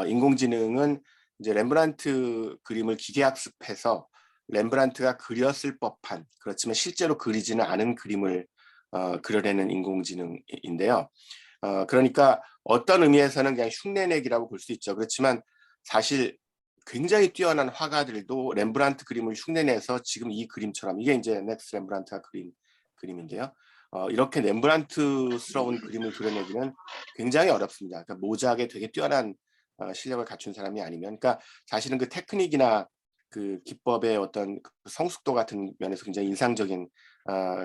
인공지능은 이제 렘브란트 그림을 기계학습해서 렘브란트가 그렸을 법한, 그렇지만 실제로 그리지는 않은 그림을 그려내는 인공지능인데요. 그러니까 어떤 의미에서는 그냥 흉내내기라고 볼 수 있죠. 그렇지만 사실 굉장히 뛰어난 화가들도 렘브란트 그림을 흉내내서 지금 이 그림처럼, 이게 이제 넥스 렘브란트가 그린 그림인데요. 이렇게 렘브란트스러운 그림을 그려내기는 굉장히 어렵습니다. 그러니까 모작에 되게 뛰어난 실력을 갖춘 사람이 아니면, 그러니까 사실은 그 테크닉이나 그 기법의 어떤 그 성숙도 같은 면에서 굉장히 인상적인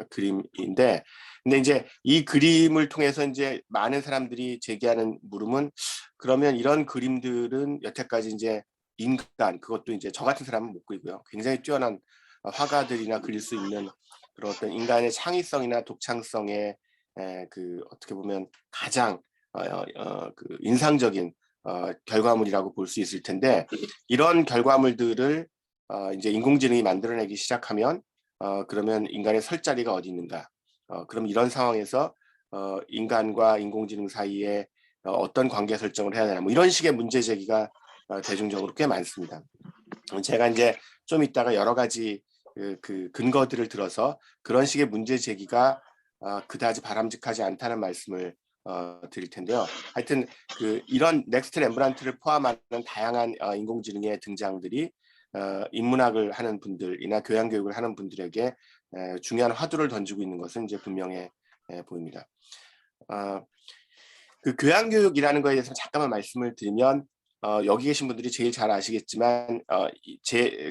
그림인데, 근데 이제 이 그림을 통해서 이제 많은 사람들이 제기하는 물음은, 그러면 이런 그림들은 여태까지 이제 인간, 그것도 이제 저 같은 사람은 못 그리고요, 굉장히 뛰어난 화가들이나 그릴 수 있는 그런 어떤 인간의 창의성이나 독창성의 그 어떻게 보면 가장 그 인상적인 결과물이라고 볼 수 있을 텐데, 이런 결과물들을 이제 인공지능이 만들어내기 시작하면 그러면 인간의 설 자리가 어디 있는가? 그럼 이런 상황에서 인간과 인공지능 사이에 어떤 관계 설정을 해야 되나? 뭐 이런 식의 문제 제기가 대중적으로 꽤 많습니다. 제가 이제 좀 이따가 여러 가지 그 근거들을 들어서 그런 식의 문제 제기가 그다지 바람직하지 않다는 말씀을 드릴 텐데요. 하여튼 이런 넥스트 렘브란트를 포함하는 다양한 인공지능의 등장들이 인문학을 하는 분들이나 교양 교육을 하는 분들에게 중요한 화두를 던지고 있는 것은 이제 분명해 보입니다. 그 교양 교육이라는 거에 대해서 잠깐만 말씀을 드리면, 여기 계신 분들이 제일 잘 아시겠지만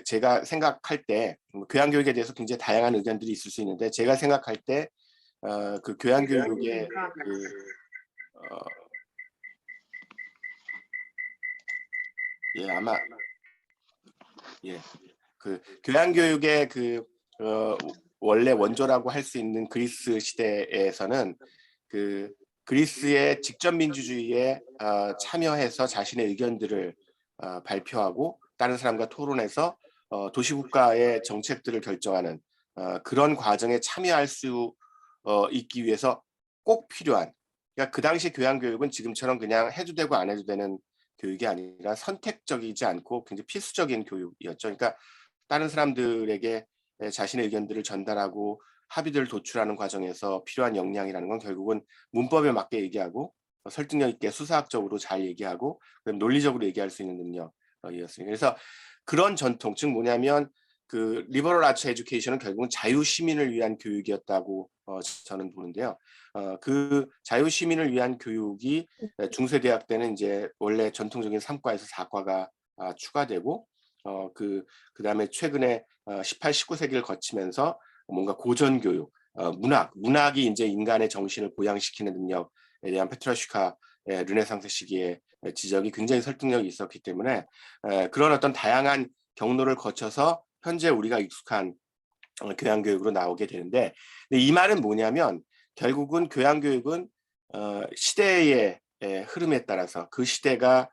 제가 생각할 때 교양 교육에 대해서 굉장히 다양한 의견들이 있을 수 있는데, 제가 생각할 때 그 교양 교육의 아마 그 교양 교육의 원래 원조라고 할 수 있는 그리스 시대에서는 그 그리스의 직접 민주주의에 참여해서 자신의 의견들을 발표하고 다른 사람과 토론해서 도시국가의 정책들을 결정하는 그런 과정에 참여할 수 있기 위해서 꼭 필요한, 그러니까 그 당시 교양 교육은 지금처럼 그냥 해도 되고 안 해도 되는 교육이 아니라 선택적이지 않고 굉장히 필수적인 교육이었죠. 그러니까 다른 사람들에게 자신의 의견들을 전달하고 합의들을 도출하는 과정에서 필요한 역량이라는 건 결국은 문법에 맞게 얘기하고 설득력 있게 수사학적으로 잘 얘기하고 논리적으로 얘기할 수 있는 능력이었습니다. 그래서 그런 전통, 즉 뭐냐면 그 리버럴 아츠 에듀케이션은 결국은 자유 시민을 위한 교육이었다고 저는 보는데요. 그 자유 시민을 위한 교육이 중세대학 때는 이제 원래 전통적인 3과에서 4과가 추가되고 그다음에 최근에 18, 19세기를 거치면서 뭔가 고전 교육, 문학이 이제 인간의 정신을 보양시키는 능력에 대한 페트라슈카의 르네상스 시기의 지적이 굉장히 설득력이 있었기 때문에 그런 어떤 다양한 경로를 거쳐서 현재 우리가 익숙한 교양 교육으로 나오게 되는데, 근데 이 말은 뭐냐면 결국은 교양 교육은 시대의 흐름에 따라서 그 시대가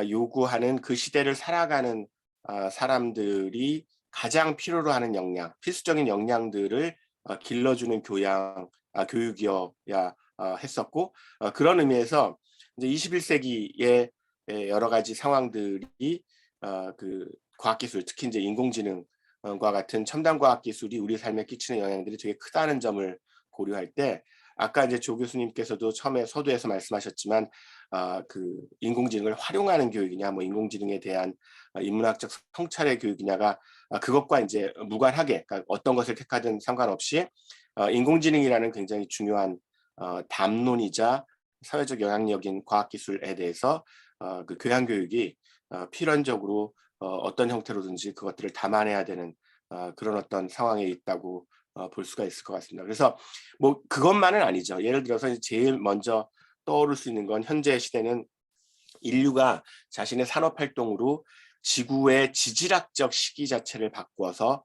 요구하는, 그 시대를 살아가는 사람들이 가장 필요로 하는 역량, 필수적인 역량들을 길러주는 교육이어야 했었고, 그런 의미에서 이제 21세기의 여러 가지 상황들이 그 과학기술, 특히 이제 인공지능과 같은 첨단 과학기술이 우리 삶에 끼치는 영향들이 되게 크다는 점을 고려할 때, 아까 이제 조 교수님께서도 처음에 서두에서 말씀하셨지만 그 인공지능을 활용하는 교육이냐, 뭐 인공지능에 대한 인문학적 성찰의 교육이냐가 그것과 이제 무관하게, 그러니까 어떤 것을 택하든 상관없이 인공지능이라는 굉장히 중요한 담론이자 사회적 영향력인 과학기술에 대해서 그 교양 교육이 필연적으로 어떤 형태로든지 그것들을 담아내야 되는 그런 어떤 상황에 있다고 볼 수가 있을 것 같습니다. 그래서 뭐 그것만은 아니죠. 예를 들어서 제일 먼저 떠오를 수 있는 건, 현재 시대는 인류가 자신의 산업 활동으로 지구의 지질학적 시기 자체를 바꿔서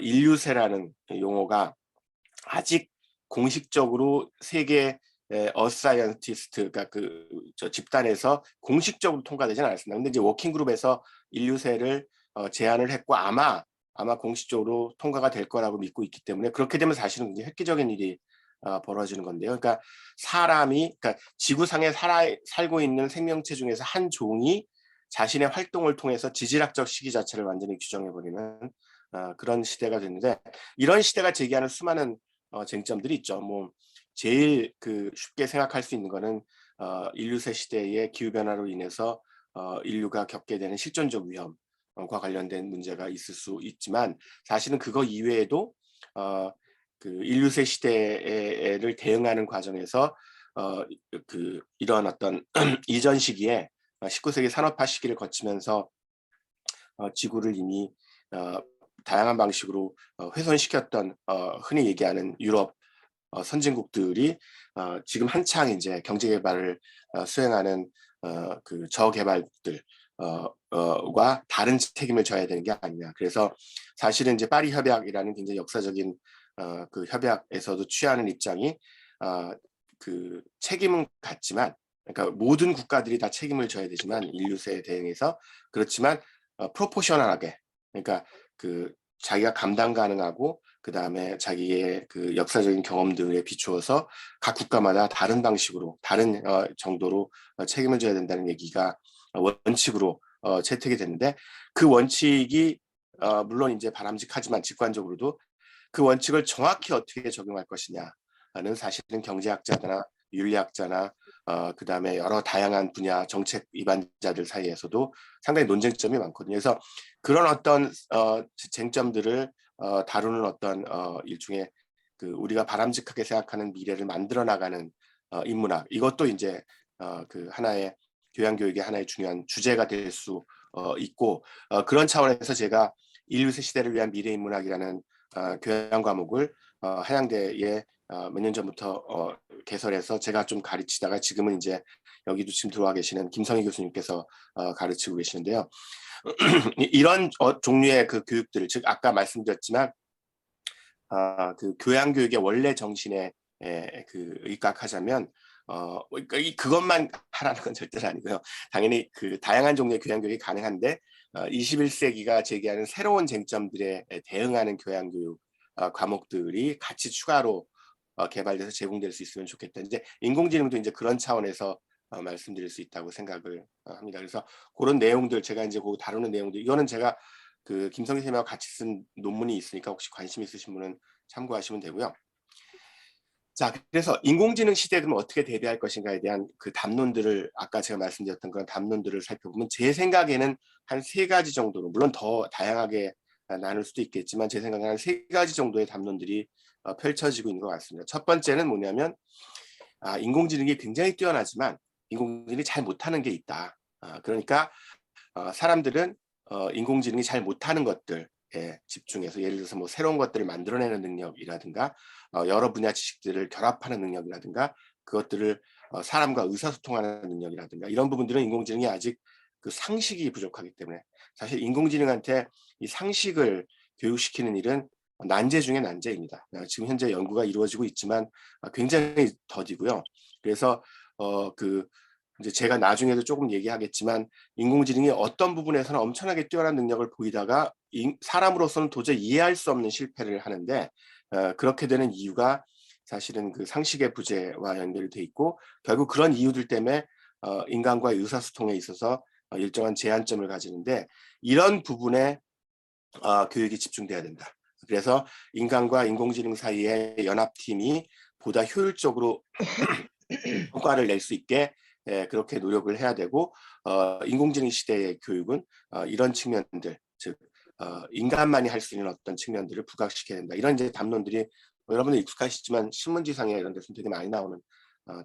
인류세라는 용어가 아직 공식적으로 세계 어사이언티스트, 그러니까 저 집단에서 공식적으로 통과되지는 않았습니다. 근데 이제 워킹 그룹에서 인류세를 제안을 했고 아마 공식적으로 통과가 될 거라고 믿고 있기 때문에, 그렇게 되면 사실은 굉장히 획기적인 일이 벌어지는 건데요. 그러니까 그러니까 지구상에 살고 있는 생명체 중에서 한 종이 자신의 활동을 통해서 지질학적 시기 자체를 완전히 규정해버리는 그런 시대가 됐는데, 이런 시대가 제기하는 수많은 쟁점들이 있죠. 뭐 제일 쉽게 생각할 수 있는 거는 인류세 시대의 기후 변화로 인해서 인류가 겪게 되는 실존적 위험과 관련된 문제가 있을 수 있지만, 사실은 그거 이외에도 인류세 시대를 대응하는 과정에서 이런 어떤 이전 시기에 19세기 산업화 시기를 거치면서 지구를 이미 다양한 방식으로 훼손시켰던 흔히 얘기하는 유럽 선진국들이 지금 한창 이제 경제 개발을 수행하는 저개발국들 과 다른 책임을 져야 되는 게 아니냐. 그래서 사실은 이제 파리 협약이라는 굉장히 역사적인 그 협약에서도 취하는 입장이 책임은 같지만, 그러니까 모든 국가들이 다 책임을 져야 되지만 인류세에 대응해서, 그렇지만 프로포셔널하게, 그러니까 자기가 감당 가능하고 그 다음에 자기의 역사적인 경험들에 비추어서 각 국가마다 다른 방식으로 다른 정도로 책임을 져야 된다는 얘기가 원칙으로 채택이 됐는데, 그 원칙이 물론 이제 바람직하지만 직관적으로도 그 원칙을 정확히 어떻게 적용할 것이냐는 사실은 경제학자나 윤리학자나 그 다음에 여러 다양한 분야 정책 입안자들 사이에서도 상당히 논쟁점이 많거든요. 그래서 그런 어떤 쟁점들을 다루는 어떤 일종의 우리가 바람직하게 생각하는 미래를 만들어 나가는 인문학, 이것도 이제 하나의 교양교육의 하나의 중요한 주제가 될 수 있고, 그런 차원에서 제가 인류세 시대를 위한 미래인문학이라는 교양 과목을 한양대에 몇 년 전부터 개설해서 제가 좀 가르치다가, 지금은 이제 여기도 지금 들어와 계시는 김성희 교수님께서 가르치고 계시는데요. 이런 종류의 교육들, 즉 아까 말씀드렸지만 교양 교육의 원래 정신에 입각하자면 그것만 하라는 건 절대로 아니고요. 당연히 다양한 종류의 교양 교육이 가능한데 21세기가 제기하는 새로운 쟁점들에 대응하는 교양 교육 과목들이 같이 추가로 개발돼서 제공될 수 있으면 좋겠다. 이제 인공지능도 이제 그런 차원에서 말씀드릴 수 있다고 생각을 합니다. 그래서 그런 내용들, 제가 이제 다루는 내용들, 이거는 제가 김성희 선생님하고 같이 쓴 논문이 있으니까 혹시 관심 있으신 분은 참고하시면 되고요. 자, 그래서 인공지능 시대에 그럼 어떻게 대비할 것인가에 대한 담론들을, 아까 제가 말씀드렸던 그런 담론들을 살펴보면 제 생각에는 한 3가지 정도로, 물론 더 다양하게 나눌 수도 있겠지만 제 생각에는 한 3가지 정도의 담론들이 펼쳐지고 있는 것 같습니다. 첫 번째는 뭐냐면 인공지능이 굉장히 뛰어나지만 인공지능이 잘 못하는 게 있다. 그러니까 사람들은 인공지능이 잘 못하는 것들에 집중해서, 예를 들어서 뭐 새로운 것들을 만들어내는 능력이라든가 여러 분야 지식들을 결합하는 능력이라든가 그것들을 사람과 의사소통하는 능력이라든가, 이런 부분들은 인공지능이 아직 상식이 부족하기 때문에, 사실 인공지능한테 이 상식을 교육시키는 일은 난제 중에 난제입니다. 지금 현재 연구가 이루어지고 있지만 굉장히 더디고요. 그래서 이제 제가 나중에도 조금 얘기하겠지만 인공지능이 어떤 부분에서는 엄청나게 뛰어난 능력을 보이다가 사람으로서는 도저히 이해할 수 없는 실패를 하는데, 그렇게 되는 이유가 사실은 상식의 부재와 연결이 돼 있고, 결국 그런 이유들 때문에 인간과의 의사소통에 있어서 일정한 제한점을 가지는데, 이런 부분에 교육이 집중돼야 된다. 그래서 인간과 인공지능 사이의 연합팀이 보다 효율적으로 효과를 낼 수 있게 그렇게 노력을 해야 되고, 인공지능 시대의 교육은 이런 측면들, 즉 인간만이 할 수 있는 어떤 측면들을 부각시켜야 된다. 이런 이제 담론들이 여러분들 익숙하시지만 신문지상에 이런 데서 되게 많이 나오는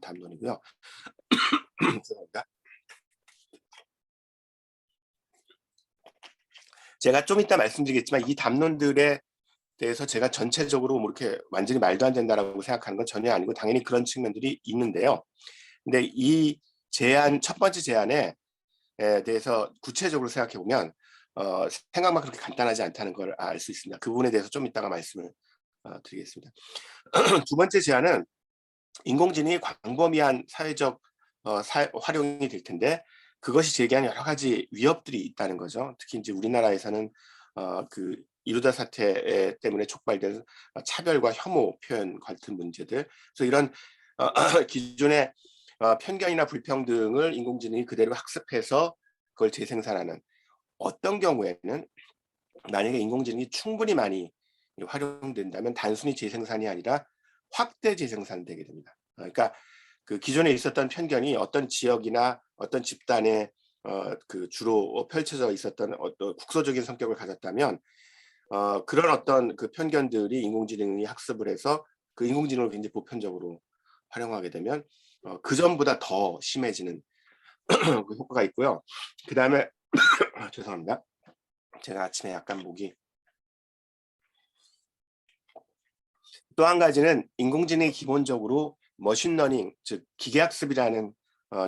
담론이고요. 제가 좀 이따 말씀드리겠지만 이 담론들에 대해서 제가 전체적으로 뭐 이렇게 완전히 말도 안 된다라고 생각하는 건 전혀 아니고 당연히 그런 측면들이 있는데요. 근데 이 첫 번째 제안에 대해서 구체적으로 생각해 보면 생각만 그렇게 간단하지 않다는 걸 알 수 있습니다. 그 부분에 대해서 좀 이따가 말씀을 드리겠습니다. 두 번째 제안은 인공지능이 광범위한 사회적 활용이 될 텐데, 그것이 제기한 여러 가지 위협들이 있다는 거죠. 특히 이제 우리나라에서는 그 이루다 사태 때문에 촉발된 차별과 혐오 표현 같은 문제들. 그래서 이런 기존의 편견이나 불평등을 인공지능이 그대로 학습해서 그걸 재생산하는, 어떤 경우에는 만약에 인공지능이 충분히 많이 활용된다면 단순히 재생산이 아니라 확대 재생산되게 됩니다. 그러니까 그 기존에 있었던 편견이 어떤 지역이나 어떤 집단에 그 주로 펼쳐져 있었던 어떤 국소적인 성격을 가졌다면 그런 어떤 그 편견들이 인공지능이 학습을 해서 그 인공지능을 굉장히 보편적으로 활용하게 되면 그 전보다 더 심해지는 그 효과가 있고요. 그 다음에 죄송합니다. 제가 아침에 약간 목이. 또 한 가지는 인공지능이 기본적으로 머신러닝, 즉 기계학습이라는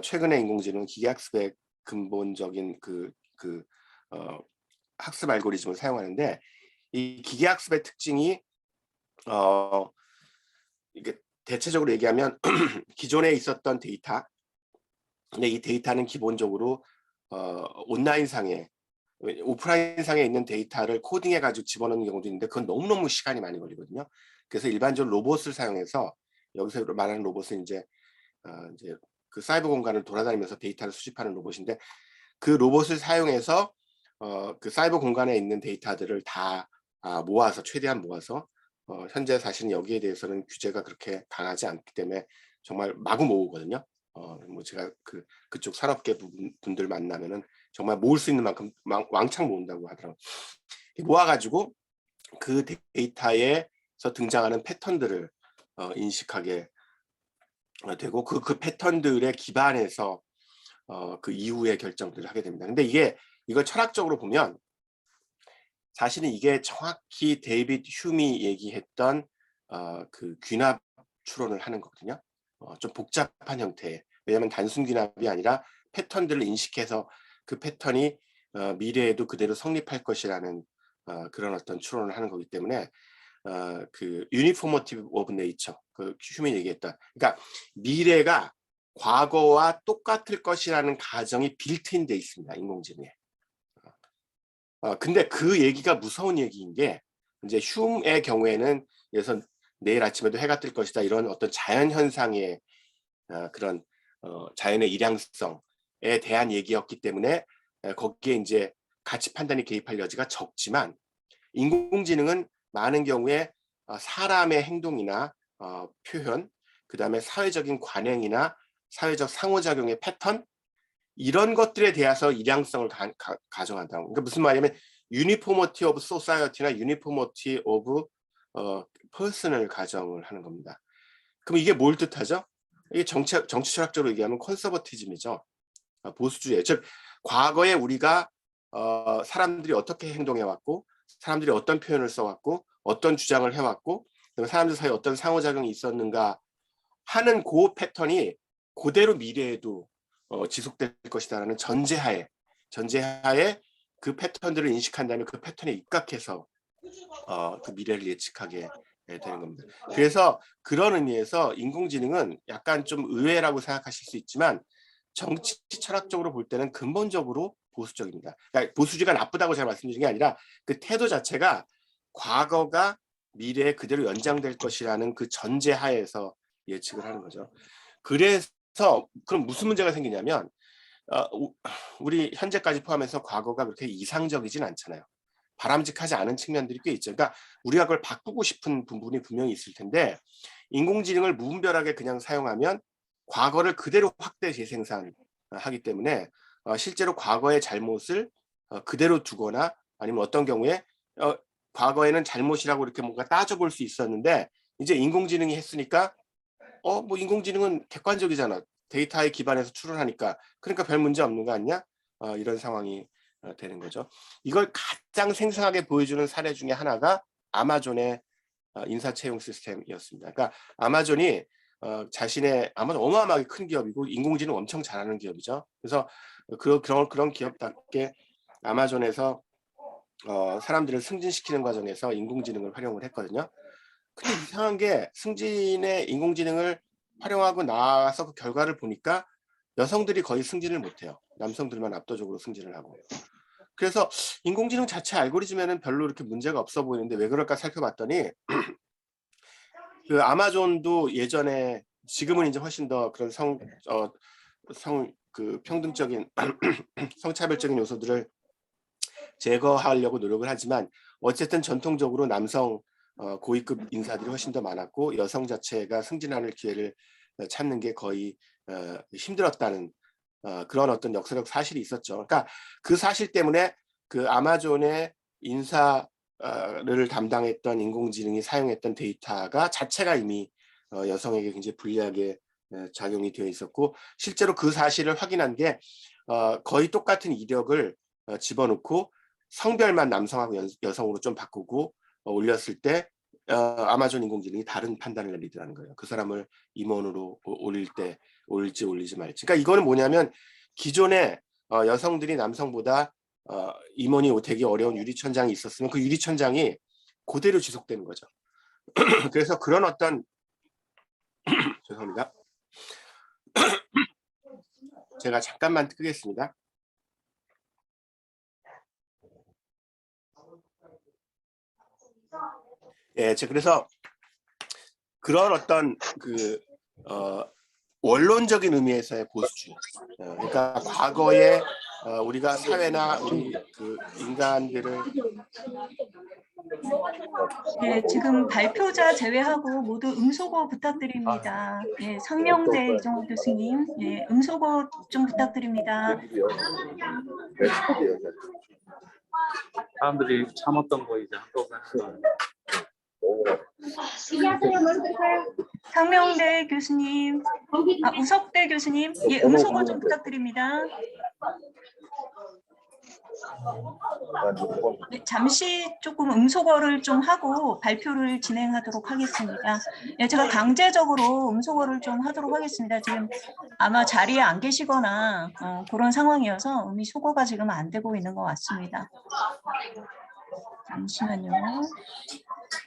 최근의 인공지능은 기계학습의 근본적인 학습 알고리즘을 사용하는데, 이 기계학습의 특징이 이게 대체적으로 얘기하면 기존에 있었던 데이터, 근데 이 데이터는 기본적으로 온라인상에, 오프라인상에 있는 데이터를 코딩해 가지고 집어넣는 경우도 있는데 그건 너무너무 시간이 많이 걸리거든요. 그래서 일반적으로 로봇을 사용해서, 여기서 말하는 로봇은 이제 그 사이버 공간을 돌아다니면서 데이터를 수집하는 로봇인데, 그 로봇을 사용해서 그 사이버 공간에 있는 데이터들을 다 모아서, 최대한 모아서, 현재 사실은 여기에 대해서는 규제가 그렇게 강하지 않기 때문에 정말 마구 모으거든요. 뭐 제가 그쪽 산업계 분들 만나면은 정말 모을 수 있는 만큼 왕창 모은다고 하더라고요. 모아가지고 그 데이터에서 등장하는 패턴들을 인식하게 되고, 그 패턴들에 기반해서 그 이후의 결정들을 하게 됩니다. 근데 이걸 철학적으로 보면 사실은 이게 정확히 데이비드 휴미 얘기했던 그 귀납 추론을 하는 거거든요. 좀 복잡한 형태의, 왜냐하면 단순 귀납이 아니라 패턴들을 인식해서 그 패턴이 미래에도 그대로 성립할 것이라는 그런 어떤 추론을 하는 거기 때문에 그 유니포머티브 오브 네이처, 그 휴미 얘기했던, 그러니까 미래가 과거와 똑같을 것이라는 가정이 빌트인 돼 있습니다, 인공지능에. 근데 그 얘기가 무서운 얘기인 게, 이제 흉의 경우에는, 그래서 내일 아침에도 해가 뜰 것이다, 이런 어떤 자연 현상의 그런 자연의 일양성에 대한 얘기였기 때문에 거기에 이제 가치 판단이 개입할 여지가 적지만, 인공지능은 많은 경우에 사람의 행동이나 표현, 그 다음에 사회적인 관행이나 사회적 상호작용의 패턴, 이런 것들에 대해서 일양성을 가정한다. 그러니까 무슨 말이냐면 유니포머티 오브 소사이어티나 유니포머티 오브 퍼슨을 가정을 하는 겁니다. 그럼 이게 뭘 뜻하죠? 이게 정치 철학적으로 얘기하면 컨서버티즘이죠. 보수주의. 즉 과거에 우리가 사람들이 어떻게 행동해왔고, 사람들이 어떤 표현을 써왔고, 어떤 주장을 해왔고, 사람들 사이에 어떤 상호작용이 있었는가 하는 그 패턴이 그대로 미래에도 지속될 것이다라는 전제하에 그 패턴들을 인식한 다음에 그 패턴에 입각해서 그 미래를 예측하게 되는 겁니다. 그래서 그런 의미에서 인공지능은 약간 좀 의외라고 생각하실 수 있지만, 정치 철학적으로 볼 때는 근본적으로 보수적입니다. 그러니까 보수주의가 나쁘다고 제가 말씀드린 게 아니라 그 태도 자체가 과거가 미래에 그대로 연장될 것이라는 그 전제하에서 예측을 하는 거죠. 그래서 그럼 무슨 문제가 생기냐면 우리 현재까지 포함해서 과거가 그렇게 이상적이진 않잖아요. 바람직하지 않은 측면들이 꽤 있죠. 그러니까 우리가 그걸 바꾸고 싶은 부분이 분명히 있을 텐데, 인공지능을 무분별하게 그냥 사용하면 과거를 그대로 확대 재생산하기 때문에 실제로 과거의 잘못을 그대로 두거나, 아니면 어떤 경우에 과거에는 잘못이라고 이렇게 뭔가 따져볼 수 있었는데 이제 인공지능이 했으니까 뭐 인공지능은 객관적이잖아, 데이터에 기반해서 추론하니까, 그러니까 별 문제 없는 거 아니냐, 이런 상황이 되는 거죠. 이걸 가장 생생하게 보여주는 사례 중에 하나가 아마존의 인사채용 시스템이었습니다. 그러니까 아마존이 아마존 어마어마하게 큰 기업이고 인공지능 엄청 잘하는 기업이죠. 그래서 그런 기업답게 아마존에서 사람들을 승진시키는 과정에서 인공지능을 활용을 했거든요. 근데 이상한 게, 승진의 인공지능을 활용하고 나서 그 결과를 보니까 여성들이 거의 승진을 못해요. 남성들만 압도적으로 승진을 하고. 그래서 인공지능 자체 알고리즘에는 별로 이렇게 문제가 없어 보이는데 왜 그럴까 살펴봤더니 그 아마존도 예전에 지금은 이제 훨씬 더 그런 그 평등적인 성차별적인 요소들을 제거하려고 노력을 하지만 어쨌든 전통적으로 남성 고위급 인사들이 훨씬 더 많았고 여성 자체가 승진하는 기회를 찾는 게 거의 힘들었다는 그런 어떤 역사적 사실이 있었죠. 그러니까 그 사실 때문에 그 아마존의 인사를 담당했던 인공지능이 사용했던 데이터가 자체가 이미 여성에게 굉장히 불리하게 작용이 되어 있었고 실제로 그 사실을 확인한 게 거의 똑같은 이력을 집어넣고 성별만 남성하고 여성으로 좀 바꾸고 올렸을 때 아마존 인공지능이 다른 판단을 내리더라는 거예요. 그 사람을 임원으로 올릴지 올리지 말지. 그러니까 이거는 뭐냐면 기존에 여성들이 남성보다 임원이 되기 어려운 유리천장이 있었으면 그 유리천장이 그대로 지속되는 거죠. 그래서 그런 어떤 죄송합니다. 제가 잠깐만 끄겠습니다. 예, 그래서 그런 어떤 그 원론적인 의미에서의 보수주의. 그러니까 과거에 우리가 사회나 우리 그 인간들을 네, 지금 발표자 제외하고 모두 음소거 부탁드립니다. 예, 상명대 이정호 교수님, 예, 음소거 좀 부탁드립니다. 사람들이 참았던 거 이제 한꺼번에 하는 상명대 교수님, 우석대 교수님, 예, 음소거 좀 부탁드립니다. 네, 잠시 조금 음소거를 좀 하고 발표를 진행하도록 하겠습니다. 예, 제가 강제적으로 음소거를 좀 하도록 하겠습니다. 지금 아마 자리에 안 계시거나 그런 상황이어서 음소거가 지금 안 되고 있는 것 같습니다. 잠시만요.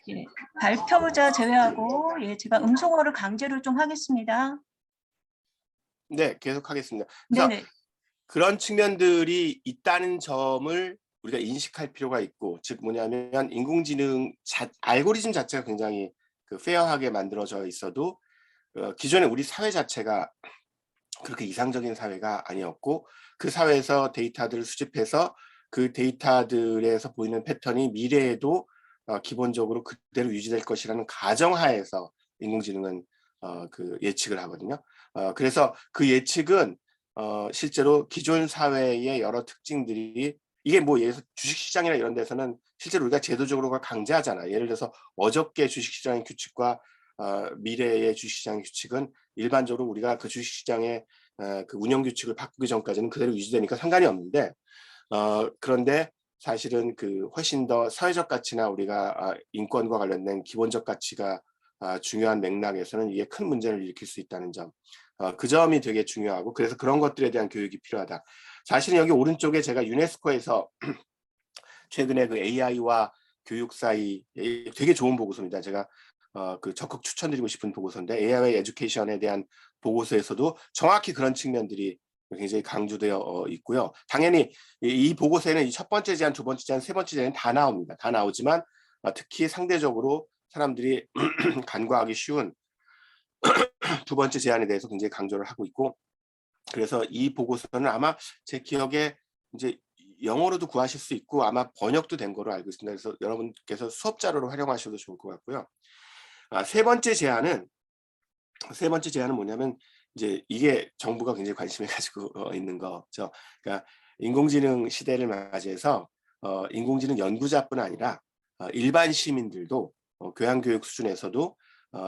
예, 발표자 제외하고 예, 제가 음소거를 강제로 좀 하겠습니다. 네, 계속하겠습니다. 그래서 네네. 그런 측면들이 있다는 점을 우리가 인식할 필요가 있고, 즉 뭐냐면 인공지능 알고리즘 자체가 굉장히 그 페어하게 만들어져 있어도 기존의 우리 사회 자체가 그렇게 이상적인 사회가 아니었고 그 사회에서 데이터들을 수집해서 그 데이터들에서 보이는 패턴이 미래에도 기본적으로 그대로 유지될 것이라는 가정하에서 인공지능은 그 예측을 하거든요. 그래서 그 예측은 실제로 기존 사회의 여러 특징들이 이게 뭐 예를 들어서 주식시장이나 이런 데서는 실제로 우리가 제도적으로 강제하잖아. 예를 들어서 어저께 주식시장의 규칙과 미래의 주식시장의 규칙은 일반적으로 우리가 그 주식시장의 그 운영 규칙을 바꾸기 전까지는 그대로 유지되니까 상관이 없는데 그런데 사실은 그 훨씬 더 사회적 가치나 우리가 인권과 관련된 기본적 가치가 중요한 맥락에서는 이게 큰 문제를 일으킬 수 있다는 점, 그 점이 되게 중요하고 그래서 그런 것들에 대한 교육이 필요하다. 사실은 여기 오른쪽에 제가 유네스코에서 최근에 그 AI와 교육 사이 되게 좋은 보고서입니다. 제가 그 적극 추천드리고 싶은 보고서인데 AI 에듀케이션에 대한 보고서에서도 정확히 그런 측면들이 굉장히 강조되어 있고요. 당연히 이 보고서에는 이 첫 번째 제안, 두 번째 제안, 세 번째 제안 다 나옵니다. 다 나오지만 특히 상대적으로 사람들이 간과하기 쉬운 두 번째 제안에 대해서 굉장히 강조를 하고 있고 그래서 이 보고서는 아마 제 기억에 이제 영어로도 구하실 수 있고 아마 번역도 된 거로 알고 있습니다. 그래서 여러분께서 수업 자료로 활용하셔도 좋을 것 같고요. 세 번째 제안은 뭐냐면 이제 이게 정부가 굉장히 관심을 가지고 있는 거죠. 그러니까 인공지능 시대를 맞이해서 인공지능 연구자뿐 아니라 일반 시민들도 교양교육 수준에서도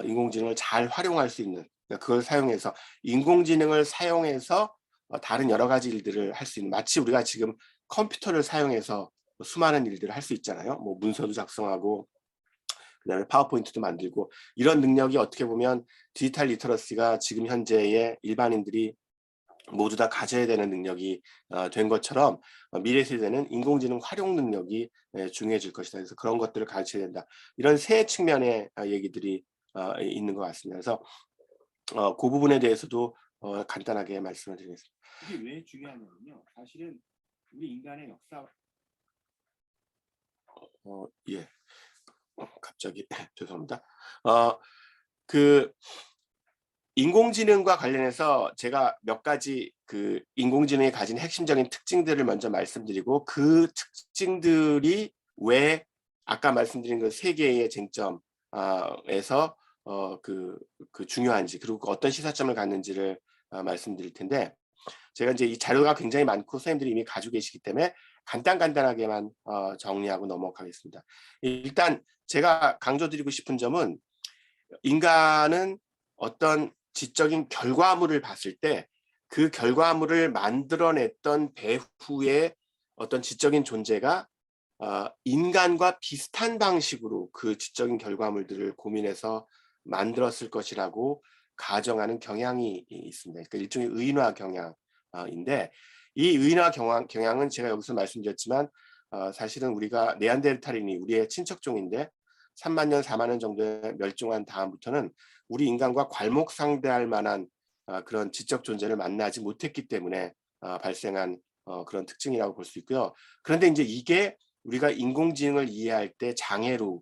인공지능을 잘 활용할 수 있는 그러니까 그걸 사용해서 인공지능을 사용해서 다른 여러 가지 일들을 할 수 있는 마치 우리가 지금 컴퓨터를 사용해서 수많은 일들을 할 수 있잖아요. 뭐 문서도 작성하고 그다음에 파워포인트도 만들고 이런 능력이 어떻게 보면 디지털 리터러시가 지금 현재의 일반인들이 모두 다 가져야 되는 능력이 된 것처럼 미래 세대는 인공지능 활용 능력이 중요해질 것이다. 그래서 그런 것들을 가르쳐야 된다. 이런 세 측면의 얘기들이 있는 것 같습니다. 그래서 그 부분에 대해서도 간단하게 말씀을 드리겠습니다. 이게 왜 중요하냐면요. 사실은 우리 인간의 역사 예. 갑자기 죄송합니다. 그 인공지능과 관련해서 제가 몇 가지 그 인공지능이 가진 핵심적인 특징들을 먼저 말씀드리고 그 특징들이 왜 아까 말씀드린 그 세 개의 쟁점에서 그 중요한지 그리고 어떤 시사점을 갖는지를 말씀드릴 텐데 제가 이제 이 자료가 굉장히 많고 선생님들이 이미 가지고 계시기 때문에 간단하게만 정리하고 넘어가겠습니다. 일단 제가 강조드리고 싶은 점은 인간은 어떤 지적인 결과물을 봤을 때 그 결과물을 만들어냈던 배후의 어떤 지적인 존재가 인간과 비슷한 방식으로 그 지적인 결과물들을 고민해서 만들었을 것이라고 가정하는 경향이 있습니다. 그러니까 일종의 의인화 경향인데 이 의인화 경향은 제가 여기서 말씀드렸지만 사실은 우리가 네안데르탈인이 우리의 친척종인데 3만 년, 4만 년 정도에 멸종한 다음부터는 우리 인간과 괄목상대할 만한 그런 지적 존재를 만나지 못했기 때문에 발생한 그런 특징이라고 볼 수 있고요. 그런데 이제 이게 우리가 인공지능을 이해할 때 장애로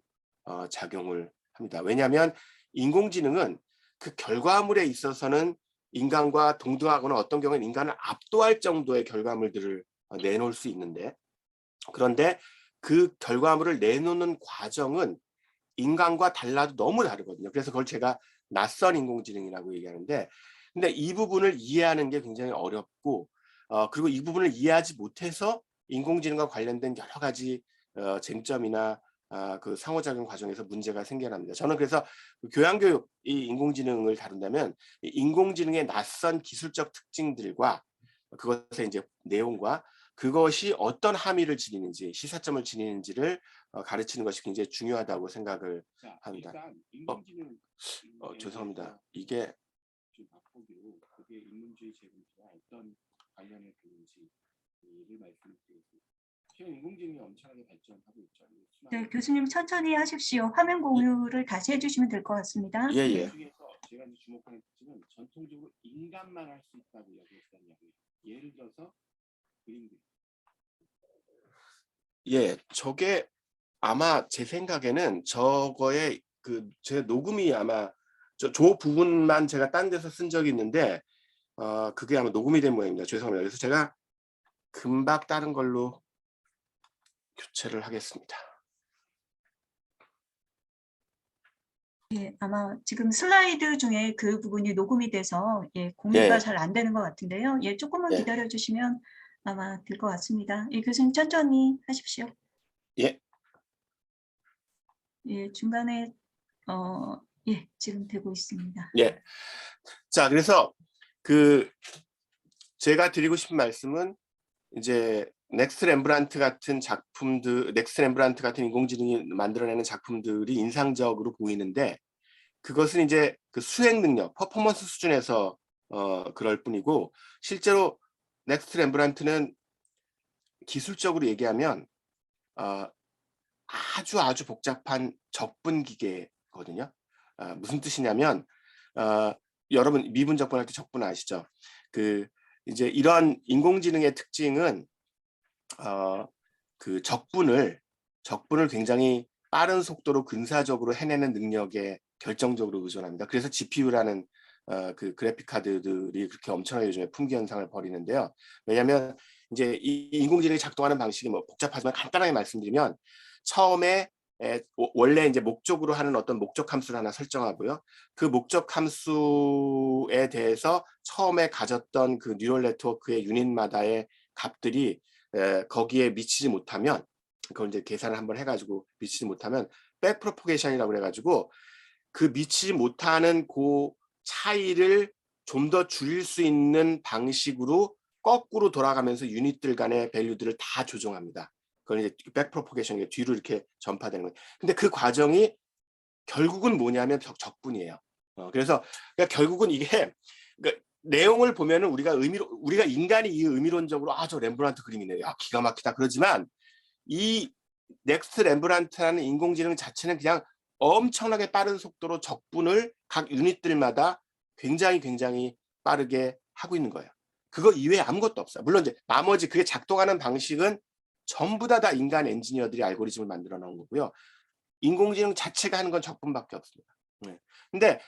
작용을 합니다. 왜냐하면 인공지능은 그 결과물에 있어서는 인간과 동등하거나 어떤 경우에는 인간을 압도할 정도의 결과물들을 내놓을 수 있는데 그런데 그 결과물을 내놓는 과정은 인간과 달라도 너무 다르거든요. 그래서 그걸 제가 낯선 인공지능이라고 얘기하는데 근데 이 부분을 이해하는 게 굉장히 어렵고 그리고 이 부분을 이해하지 못해서 인공지능과 관련된 여러 가지 쟁점이나 그 상호작용 과정에서 문제가 생겨납니다. 저는 그래서 교양교육 이 인공지능을 다룬다면 인공지능의 낯선 기술적 특징들과 그것의 이제 내용과 그것이 어떤 함의를 지니는지 시사점을 지니는지를 가르치는 것이 굉장히 중요하다고 생각을 합니다. 인공지능 죄송합니다. 이게 좀 바꾸기로 그게 인문주의 재분과 어떤 관련이 되는지를 말씀드리겠습니다. 지금 인공지능이 엄청나게 발전하고 있죠. 네, 교수님 천천히 하십시오. 화면 공유를 다시 해주시면 될 것 같습니다. 예. 중에서 제가 이제 주목하는 특징은 전통적으로 인간만 할 수 있다고 이야기했다는 이야기예요. 예를 들어서 그림 그리기. 예, 저게 아마 제 생각에는 저거의 그 제 녹음이 아마 저 부분만 제가 딴 데서 쓴 적이 있는데 그게 아마 녹음이 된 모양입니다. 죄송합니다. 그래서 제가 금방 다른 걸로 교체를 하겠습니다. 예, 아마 지금 슬라이드 중에 그 부분이 녹음이 돼서 공유가 예. 잘 안 되는 것 같은데요. 예, 조금만 예. 기다려 주시면 아마 될 것 같습니다. 예, 교수님 천천히 하십시오. 예. 예, 중간에 지금 되고 있습니다. 예. 자, 그래서 그 제가 드리고 싶은 말씀은 이제 넥스트 렘브란트 같은 인공지능이 만들어내는 작품들이 인상적으로 보이는데 그것은 이제 그 수행 능력, 퍼포먼스 수준에서 그럴 뿐이고 실제로 넥스트 렘브란트는 기술적으로 얘기하면 아주 복잡한 적분 기계거든요. 무슨 뜻이냐면 여러분 미분 적분할 때 적분 아시죠? 그 이제 이런 인공지능의 특징은 그 적분을 굉장히 빠른 속도로 근사적으로 해내는 능력에 결정적으로 의존합니다. 그래서 GPU라는 그 그래픽 카드들이 그렇게 엄청나게 요즘에 품귀 현상을 벌이는데요. 왜냐하면 이제 이 인공지능이 작동하는 방식이 뭐 복잡하지만 간단하게 말씀드리면 처음에 원래 이제 목적으로 하는 어떤 목적 함수를 하나 설정하고요. 그 목적 함수에 대해서 처음에 가졌던 그 뉴럴 네트워크의 유닛마다의 값들이 거기에 미치지 못하면 그걸 이제 계산을 한번 해가지고 미치지 못하면 백 프로포게이션이라고 그래가지고 그 미치지 못하는 그 차이를 좀 더 줄일 수 있는 방식으로 거꾸로 돌아가면서 유닛들 간의 밸류들을 다 조정합니다. 그걸 이제 백 프로포게이션 뒤로 이렇게 전파되는 거예요. 근데 그 과정이 결국은 뭐냐면 적분이에요. 그래서 그러니까 결국은 이게 그러니까 내용을 보면은 우리가 인간이 이 의미론적으로 저 렘브란트 그림이네. 기가 막히다 그러지만 이 넥스트 렘브란트라는 인공지능 자체는 그냥 엄청나게 빠른 속도로 적분을 각 유닛들마다 굉장히 빠르게 하고 있는 거예요. 그거 이외에 아무것도 없어요. 물론 이제 나머지 그게 작동하는 방식은 전부 다 인간 엔지니어들이 알고리즘을 만들어 놓은 거고요. 인공지능 자체가 하는 건 적분밖에 없습니다. 네.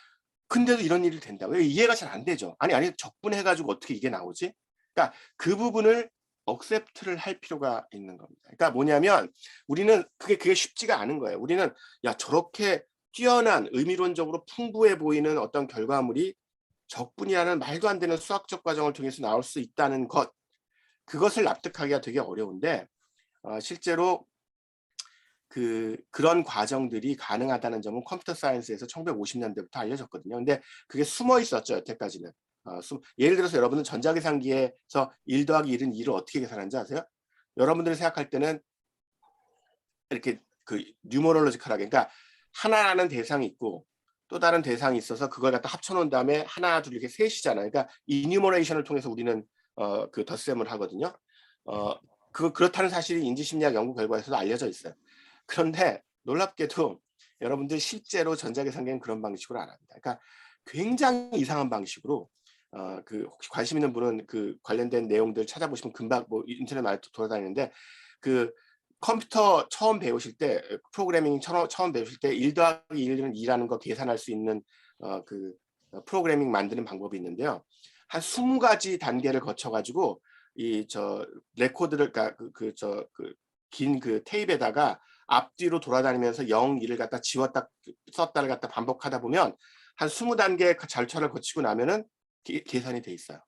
근데도 이런 일이 된다고 이해가 잘 안 되죠. 아니 적분해가지고 어떻게 이게 나오지? 그러니까 그 부분을 억셉트를 할 필요가 있는 겁니다. 그러니까 뭐냐면 우리는 그게 쉽지가 않은 거예요. 우리는 야 저렇게 뛰어난 의미론적으로 풍부해 보이는 어떤 결과물이 적분이라는 말도 안 되는 수학적 과정을 통해서 나올 수 있다는 것, 그것을 납득하기가 되게 어려운데 실제로 그런 과정들이 가능하다는 점은 컴퓨터 사이언스에서 1950년대부터 알려졌거든요. 근데 그게 숨어 있었죠, 여태까지는. 예를 들어서 여러분은 전자계산기에서 1 더하기 1은 2를 어떻게 계산하는지 아세요? 여러분들이 생각할 때는 이렇게 뉴머럴로지컬하게, 그러니까 하나라는 대상이 있고 또 다른 대상이 있어서 그걸 갖다 합쳐놓은 다음에 하나, 둘 이렇게 셋이잖아요. 그러니까 이뉴머레이션을 통해서 우리는 그 덧셈을 하거든요. 그렇다는 사실이 인지심리학 연구 결과에서도 알려져 있어요. 그런데 놀랍게도 여러분들 실제로 전자계산기는 그런 방식으로 안 합니다. 그러니까 굉장히 이상한 방식으로 혹시 관심 있는 분은 관련된 내용들 찾아보시면 금방 인터넷 많이 돌아다니는데 컴퓨터 처음 배우실 때 프로그래밍 처음 배우실 때 1 더하기 1은 2라는 거 계산할 수 있는 프로그래밍 만드는 방법이 있는데요. 한 20가지 단계를 거쳐 가지고 레코드를 긴 테이프에다가 앞뒤로 돌아다니면서 0, 1을 갖다 지웠다 썼다를 갖다 반복하다 보면 한 20단계 절차를 거치고 나면은 계산이 돼 있어요.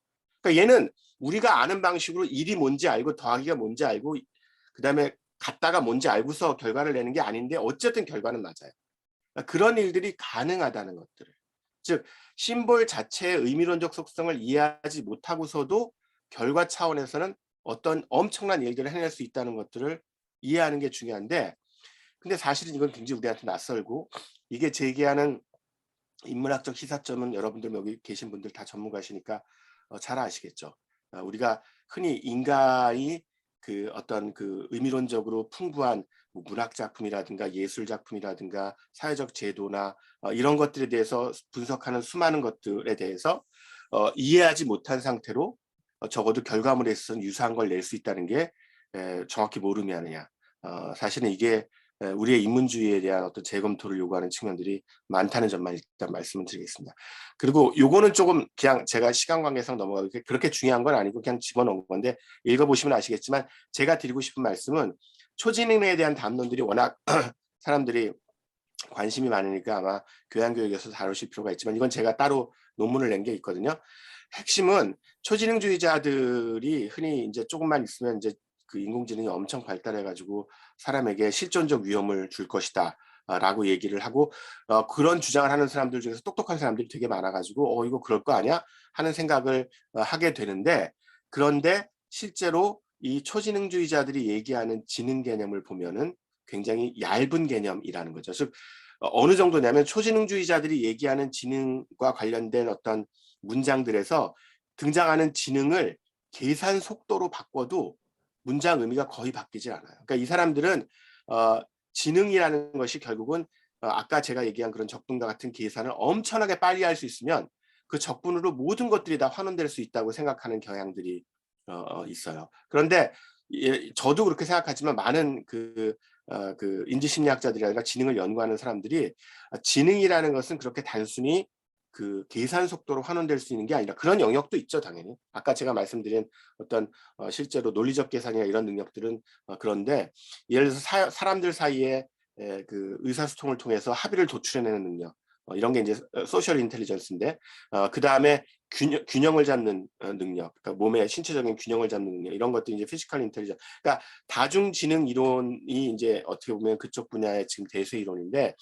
그러니까 얘는 우리가 아는 방식으로 1이 뭔지 알고 더하기가 뭔지 알고 그다음에 같다가 뭔지 알고서 결과를 내는 게 아닌데 어쨌든 결과는 맞아요. 그러니까 그런 일들이 가능하다는 것들을, 즉 심볼 자체의 의미론적 속성을 이해하지 못하고서도 결과 차원에서는 어떤 엄청난 일들을 해낼 수 있다는 것들을 이해하는 게 중요한데, 근데 사실은 이건 굉장히 우리한테 낯설고, 이게 제기하는 인문학적 시사점은 여러분들 여기 계신 분들 다 전문가시니까 잘 아시겠죠. 우리가 흔히 인간이 어떤 의미론적으로 풍부한 문학 작품이라든가 예술 작품이라든가 사회적 제도나 이런 것들에 대해서 분석하는 수많은 것들에 대해서 이해하지 못한 상태로 적어도 결과물에 있어서는 유사한 걸 낼 수 있다는 게 정확히 모름이 아니냐. 사실은 이게 우리의 인문주의에 대한 어떤 재검토를 요구하는 측면들이 많다는 점만 일단 말씀을 드리겠습니다. 그리고 요거는 조금 그냥 제가 시간 관계상 넘어가고 그렇게 중요한 건 아니고 그냥 집어넣은 건데 읽어보시면 아시겠지만, 제가 드리고 싶은 말씀은 초지능에 대한 담론들이 워낙 사람들이 관심이 많으니까 아마 교양교육에서 다루실 필요가 있지만, 이건 제가 따로 논문을 낸 게 있거든요. 핵심은 초지능주의자들이 흔히 이제 조금만 있으면 이제 인공지능이 엄청 발달해가지고 사람에게 실존적 위험을 줄 것이다 라고 얘기를 하고, 그런 주장을 하는 사람들 중에서 똑똑한 사람들이 되게 많아가지고 이거 그럴 거 아니야 하는 생각을 하게 되는데, 그런데 실제로 이 초지능주의자들이 얘기하는 지능 개념을 보면은 굉장히 얇은 개념이라는 거죠. 즉 어느 정도냐면 초지능주의자들이 얘기하는 지능과 관련된 어떤 문장들에서 등장하는 지능을 계산 속도로 바꿔도 문장 의미가 거의 바뀌질 않아요. 그러니까 이 사람들은 지능이라는 것이 결국은 아까 제가 얘기한 그런 적분과 같은 계산을 엄청나게 빨리 할 수 있으면 그 적분으로 모든 것들이 다 환원될 수 있다고 생각하는 경향들이 있어요. 그런데 저도 그렇게 생각하지만 많은 인지심리학자들이라든가 지능을 연구하는 사람들이 지능이라는 것은 그렇게 단순히 계산 속도로 환원될 수 있는 게 아니라 그런 영역도 있죠, 당연히. 아까 제가 말씀드린 어떤 실제로 논리적 계산이나 이런 능력들은 그런데, 예를 들어서 사람들 사이에 의사소통을 통해서 합의를 도출해내는 능력, 이런 게 이제 소셜 인텔리전스인데, 그 다음에 균형을 잡는 능력, 그러니까 몸의 신체적인 균형을 잡는 능력, 이런 것도 이제 피지컬 인텔리전스. 그러니까 다중지능 이론이 이제 어떻게 보면 그쪽 분야의 지금 대세 이론인데,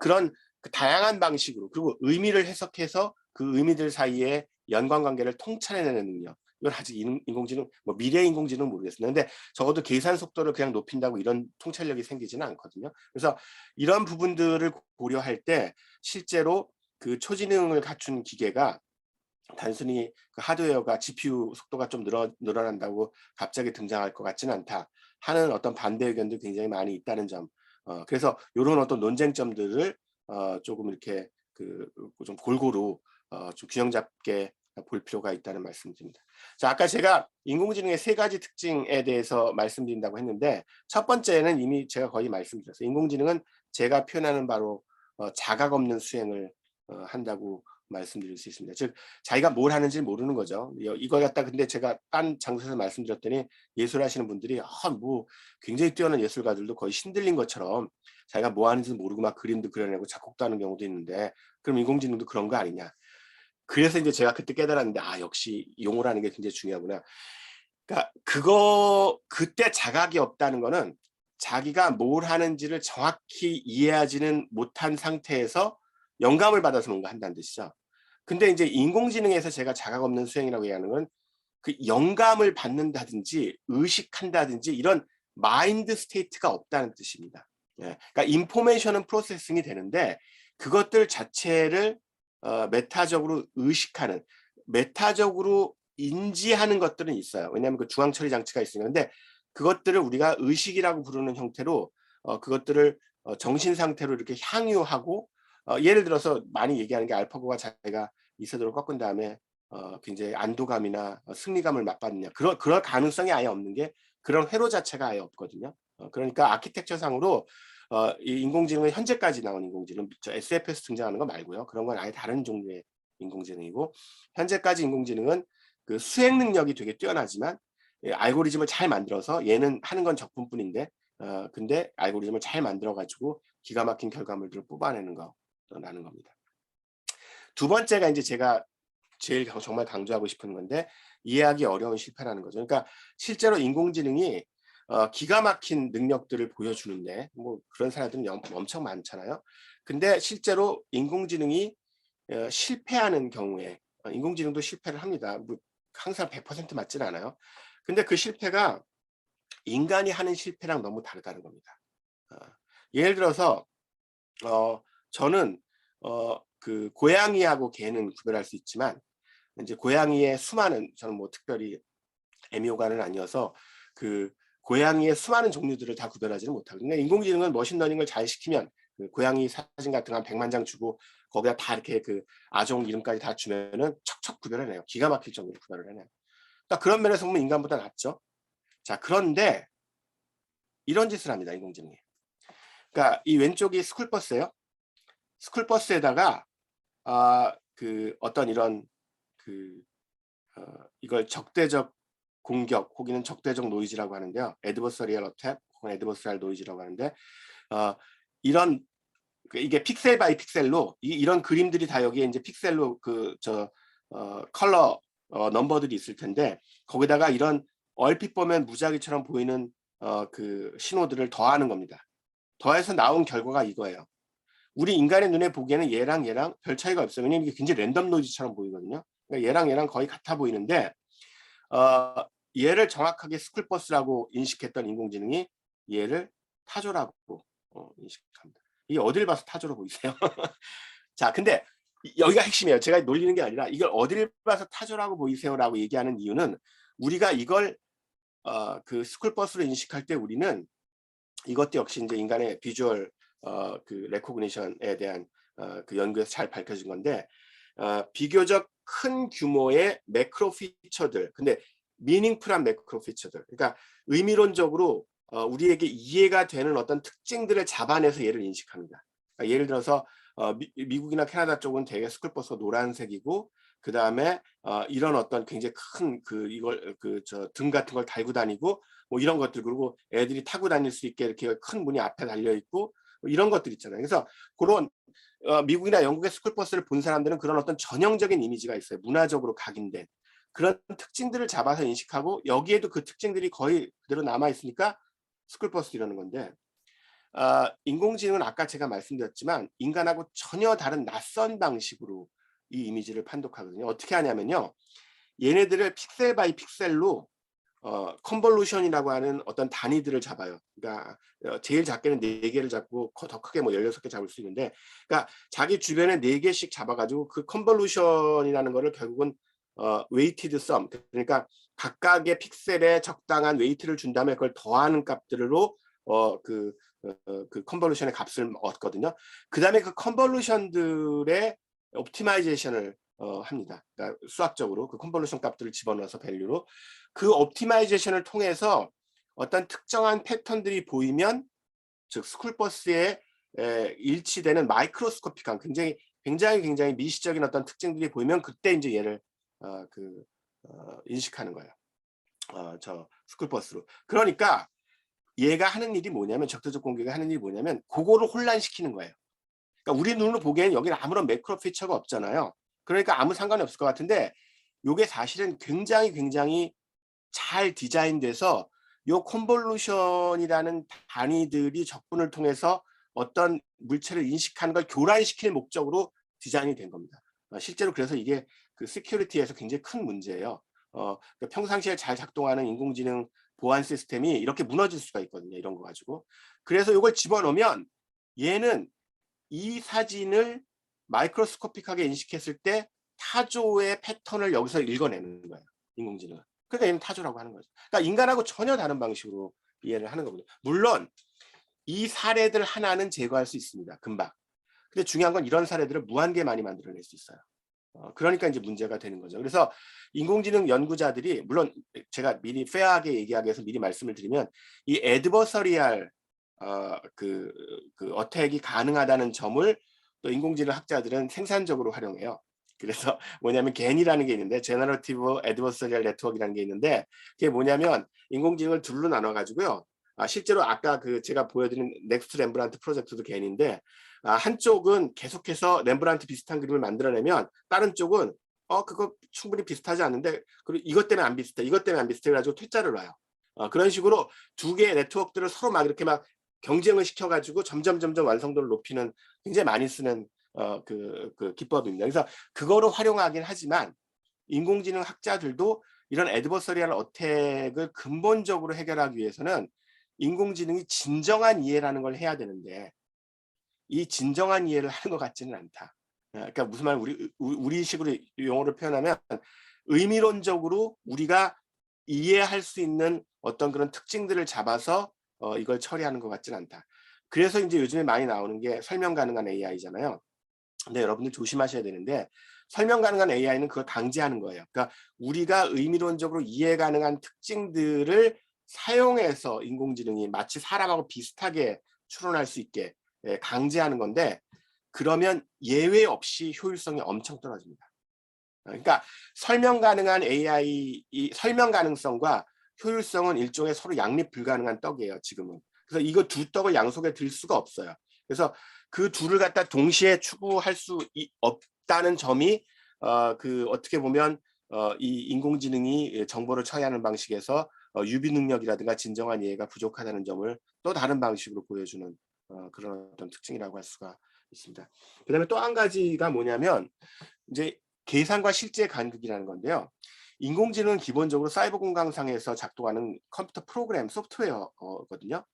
그런 다양한 방식으로, 그리고 의미를 해석해서 그 의미들 사이에 연관관계를 통찰해내는 능력, 이건 아직 인공지능, 미래 인공지능은 모르겠습니다. 근데 적어도 계산 속도를 그냥 높인다고 이런 통찰력이 생기지는 않거든요. 그래서 이런 부분들을 고려할 때 실제로 초지능을 갖춘 기계가 단순히 하드웨어가 GPU 속도가 좀 늘어난다고 갑자기 등장할 것 같지는 않다 하는 어떤 반대 의견도 굉장히 많이 있다는 점. 그래서 이런 어떤 논쟁점들을 조금 이렇게 좀 골고루 좀 균형 잡게 볼 필요가 있다는 말씀드립니다. 자, 아까 제가 인공지능의 3가지 특징에 대해서 말씀드린다고 했는데 첫 번째는 이미 제가 거의 말씀드렸어요. 인공지능은 제가 표현하는 바로 자각 없는 수행을 한다고 말씀드릴 수 있습니다. 즉 자기가 뭘 하는지 모르는 거죠. 이걸 갖다 근데 제가 딴 장소에서 말씀드렸더니 예술하시는 분들이 뭐 굉장히 뛰어난 예술가들도 거의 신들린 것처럼 자기가 뭐 하는지 모르고 막 그림도 그려내고 작곡도 하는 경우도 있는데 그럼 인공지능도 그런 거 아니냐. 그래서 이제 제가 그때 깨달았는데 역시 용어라는 게 굉장히 중요하구나. 그러니까 그때 자각이 없다는 거는 자기가 뭘 하는지를 정확히 이해하지는 못한 상태에서 영감을 받아서 뭔가 한다는 뜻이죠. 근데 이제 인공지능에서 제가 자각 없는 수행이라고 얘기하는 건 그 영감을 받는다든지 의식한다든지 이런 마인드 스테이트가 없다는 뜻입니다. 그러니까 인포메이션은 프로세싱이 되는데 그것들 자체를 메타적으로 의식하는, 메타적으로 인지하는 것들은 있어요. 왜냐하면 그 중앙 처리 장치가 있으니까. 근데 그것들을 우리가 의식이라고 부르는 형태로 그것들을 정신 상태로 이렇게 향유하고 예를 들어서 많이 얘기하는 게 알파고가 자기가 이세돌을 꺾은 다음에 굉장히 안도감이나 승리감을 맛봤느냐. 그럴 가능성이 아예 없는 게 그런 회로 자체가 아예 없거든요. 그러니까 아키텍처상으로 이 인공지능은 현재까지 나온 인공지능, SF에서 등장하는 거 말고요. 그런 건 아예 다른 종류의 인공지능이고 현재까지 인공지능은 그 수행 능력이 되게 뛰어나지만 알고리즘을 잘 만들어서 얘는 하는 건 적분뿐인데 근데 알고리즘을 잘 만들어 가지고 기가 막힌 결과물들을 뽑아내는 거라는 겁니다. 두 번째가 이제 제가 제일 정말 강조하고 싶은 건데 이해하기 어려운 실패라는 거죠. 그러니까 실제로 인공지능이 기가 막힌 능력들을 보여주는데 뭐 그런 사람들은 엄청 많잖아요. 근데 실제로 인공지능이 실패하는 경우에 인공지능도 실패를 합니다. 뭐 항상 100% 맞지는 않아요. 근데 그 실패가 인간이 하는 실패랑 너무 다르다는 겁니다. 예를 들어서 저는 그 고양이하고 개는 구별할 수 있지만 이제 고양이의 수많은 저는 뭐 특별히 애묘가는 아니어서 그 고양이의 수많은 종류들을 다 구별하지는 못하고 근데 인공지능은 머신러닝을 잘 시키면 그 고양이 사진 같은 거 한 100만 장 주고 거기다 다 이렇게 그 아종 이름까지 다 주면은 척척 구별해내요. 기가 막힐 정도로 구별을 해내요. 그러니까 그런 면에서 보면 인간보다 낫죠. 자, 그런데 이런 짓을 합니다. 인공지능이. 그러니까 이 왼쪽이 스쿨버스예요. 스쿨버스에다가 그 어떤 이런 이걸 적대적 공격 혹은 적대적 노이즈라고 하는데요. 애드버서리얼 어택 혹은 애드버서리얼 노이즈라고 하는데 이런 이게 픽셀 바이 픽셀로 이런 그림들이 다 여기에 이제 픽셀로 컬러 넘버들이 있을 텐데 거기다가 이런 얼핏 보면 무작위처럼 보이는 그 신호들을 더하는 겁니다. 더해서 나온 결과가 이거예요. 우리 인간의 눈에 보기에는 얘랑 별 차이가 없어요. 왜냐면 이게 굉장히 랜덤 노이즈처럼 보이거든요. 그러니까 얘랑 거의 같아 보이는데 얘를 정확하게 스쿨버스라고 인식했던 인공지능이 얘를 타조라고 인식합니다. 이게 어딜 봐서 타조로 보이세요? 자, 근데 여기가 핵심이에요. 제가 놀리는 게 아니라 이걸 어딜 봐서 타조라고 보이세요라고 얘기하는 이유는 우리가 이걸 그 스쿨버스로 인식할 때 우리는 이것도 역시 이제 인간의 비주얼 그 레코그니션에 대한 그 연구에서 잘 밝혀진 건데 비교적 큰 규모의 매크로 피처들, 근데 미닝풀한 매크로 피처들, 그러니까 의미론적으로 우리에게 이해가 되는 어떤 특징들을 잡아내서 얘를 인식합니다. 그러니까 예를 들어서 미국이나 캐나다 쪽은 대개 스쿨버스가 노란색이고 그 다음에 이런 어떤 굉장히 큰 등 같은 걸 달고 다니고 뭐 이런 것들 그리고 애들이 타고 다닐 수 있게 이렇게 큰 문이 앞에 달려 있고 뭐 이런 것들 있잖아요. 그래서 그런 미국이나 영국의 스쿨버스를 본 사람들은 그런 어떤 전형적인 이미지가 있어요. 문화적으로 각인된 그런 특징들을 잡아서 인식하고 여기에도 그 특징들이 거의 그대로 남아 있으니까 스쿨버스 이러는 건데 인공지능은 아까 제가 말씀드렸지만 인간하고 전혀 다른 낯선 방식으로 이 이미지를 판독하거든요. 어떻게 하냐면요. 얘네들을 픽셀 바이 픽셀로 컨볼루션이라고 하는 어떤 단위들을 잡아요. 그러니까 제일 작게는 4개를 잡고 더 크게 뭐 16개 잡을 수 있는데 그러니까 자기 주변에 4개씩 잡아가지고 그 컨볼루션이라는 거를 결국은 웨이티드 썸 그러니까 각각의 픽셀에 적당한 웨이트를 준 다음에 그걸 더하는 값들로 그 컨볼루션의 값을 얻거든요. 그 다음에 그 컨볼루션들의 옵티마이제이션을 합니다. 그러니까 수학적으로 그 컨볼루션 값들을 집어넣어서 밸류로 그 옵티마이제이션을 통해서 어떤 특정한 패턴들이 보이면 즉 스쿨버스에 일치되는 마이크로스코픽한 굉장히 미시적인 어떤 특징들이 보이면 그때 이제 얘를 인식하는 거예요. 저 스쿨버스로. 그러니까 얘가 하는 일이 뭐냐면 적대적 공격이 하는 일이 뭐냐면 그거를 혼란시키는 거예요. 그러니까 우리 눈으로 보기에는 여기는 아무런 매크로 피처가 없잖아요. 그러니까 아무 상관이 없을 것 같은데 이게 사실은 굉장히 잘 디자인돼서 요 컨볼루션이라는 단위들이 적분을 통해서 어떤 물체를 인식하는 걸 교란시킬 목적으로 디자인이 된 겁니다. 실제로 그래서 이게 그 시큐리티에서 굉장히 큰 문제예요. 그러니까 평상시에 잘 작동하는 인공지능 보안 시스템이 이렇게 무너질 수가 있거든요. 이런 거 가지고. 그래서 이걸 집어넣으면 얘는 이 사진을 마이크로스코픽하게 인식했을 때 타조의 패턴을 여기서 읽어내는 거예요. 인공지능은. 그러니까 얘는 타조라고 하는 거죠. 그러니까 인간하고 전혀 다른 방식으로 이해를 하는 거거든요. 물론 이 사례들 하나는 제거할 수 있습니다. 금방. 근데 중요한 건 이런 사례들을 무한계 많이 만들어낼 수 있어요. 그러니까 이제 문제가 되는 거죠. 그래서 인공지능 연구자들이 물론 제가 미리 페어하게 얘기하기 위해서 미리 말씀을 드리면 이 애드버서리얼 어택이 가능하다는 점을 또 인공지능 학자들은 생산적으로 활용해요. 그래서 뭐냐면 겐이라는 게 있는데 제너러티브 애드버서리얼 네트워크라는 게 있는데 그게 뭐냐면 인공지능을 둘로 나눠 가지고요. 실제로 아까 제가 보여드린 넥스트 렘브란트 프로젝트도 겐인데 한쪽은 계속해서 렘브란트 비슷한 그림을 만들어내면 다른 쪽은 그거 충분히 비슷하지 않는데 그리고 이것 때문에 안 비슷해 이것 때문에 안 비슷해 가지고 퇴짜를 놔요. 그런 식으로 두 개의 네트워크들을 서로 막 이렇게 막 경쟁을 시켜가지고 점점 완성도를 높이는 굉장히 많이 쓰는 기법입니다. 그래서 그거를 활용하긴 하지만 인공지능 학자들도 이런 애드버서리얼 어택을 근본적으로 해결하기 위해서는 인공지능이 진정한 이해라는 걸 해야 되는데 이 진정한 이해를 하는 것 같지는 않다. 그러니까 무슨 말 우리 식으로 용어를 표현하면 의미론적으로 우리가 이해할 수 있는 어떤 그런 특징들을 잡아서 이걸 처리하는 것 같지는 않다. 그래서 이제 요즘에 많이 나오는 게 설명 가능한 AI잖아요. 근데 여러분들 조심하셔야 되는데 설명 가능한 AI는 그걸 강제하는 거예요. 그러니까 우리가 의미론적으로 이해 가능한 특징들을 사용해서 인공지능이 마치 사람하고 비슷하게 추론할 수 있게 강제하는 건데 그러면 예외 없이 효율성이 엄청 떨어집니다. 그러니까 설명 가능한 AI, 이 설명 가능성과 효율성은 일종의 서로 양립 불가능한 떡이에요, 지금은. 그래서 이거 두 떡을 양속에 들 수가 없어요. 그래서 그 둘을 갖다 동시에 추구할 수 없다는 점이 어떻게 보면 이 인공지능이 정보를 처리하는 방식에서 유비 능력이라든가 진정한 이해가 부족하다는 점을 또 다른 방식으로 보여주는 그런 어떤 특징이라고 할 수가 있습니다. 그다음에 또 한 가지가 뭐냐면 이제 계산과 실제 간극이라는 건데요. 인공지능은 기본적으로 사이버 공간상에서 작동하는 컴퓨터 프로그램 소프트웨어거든요.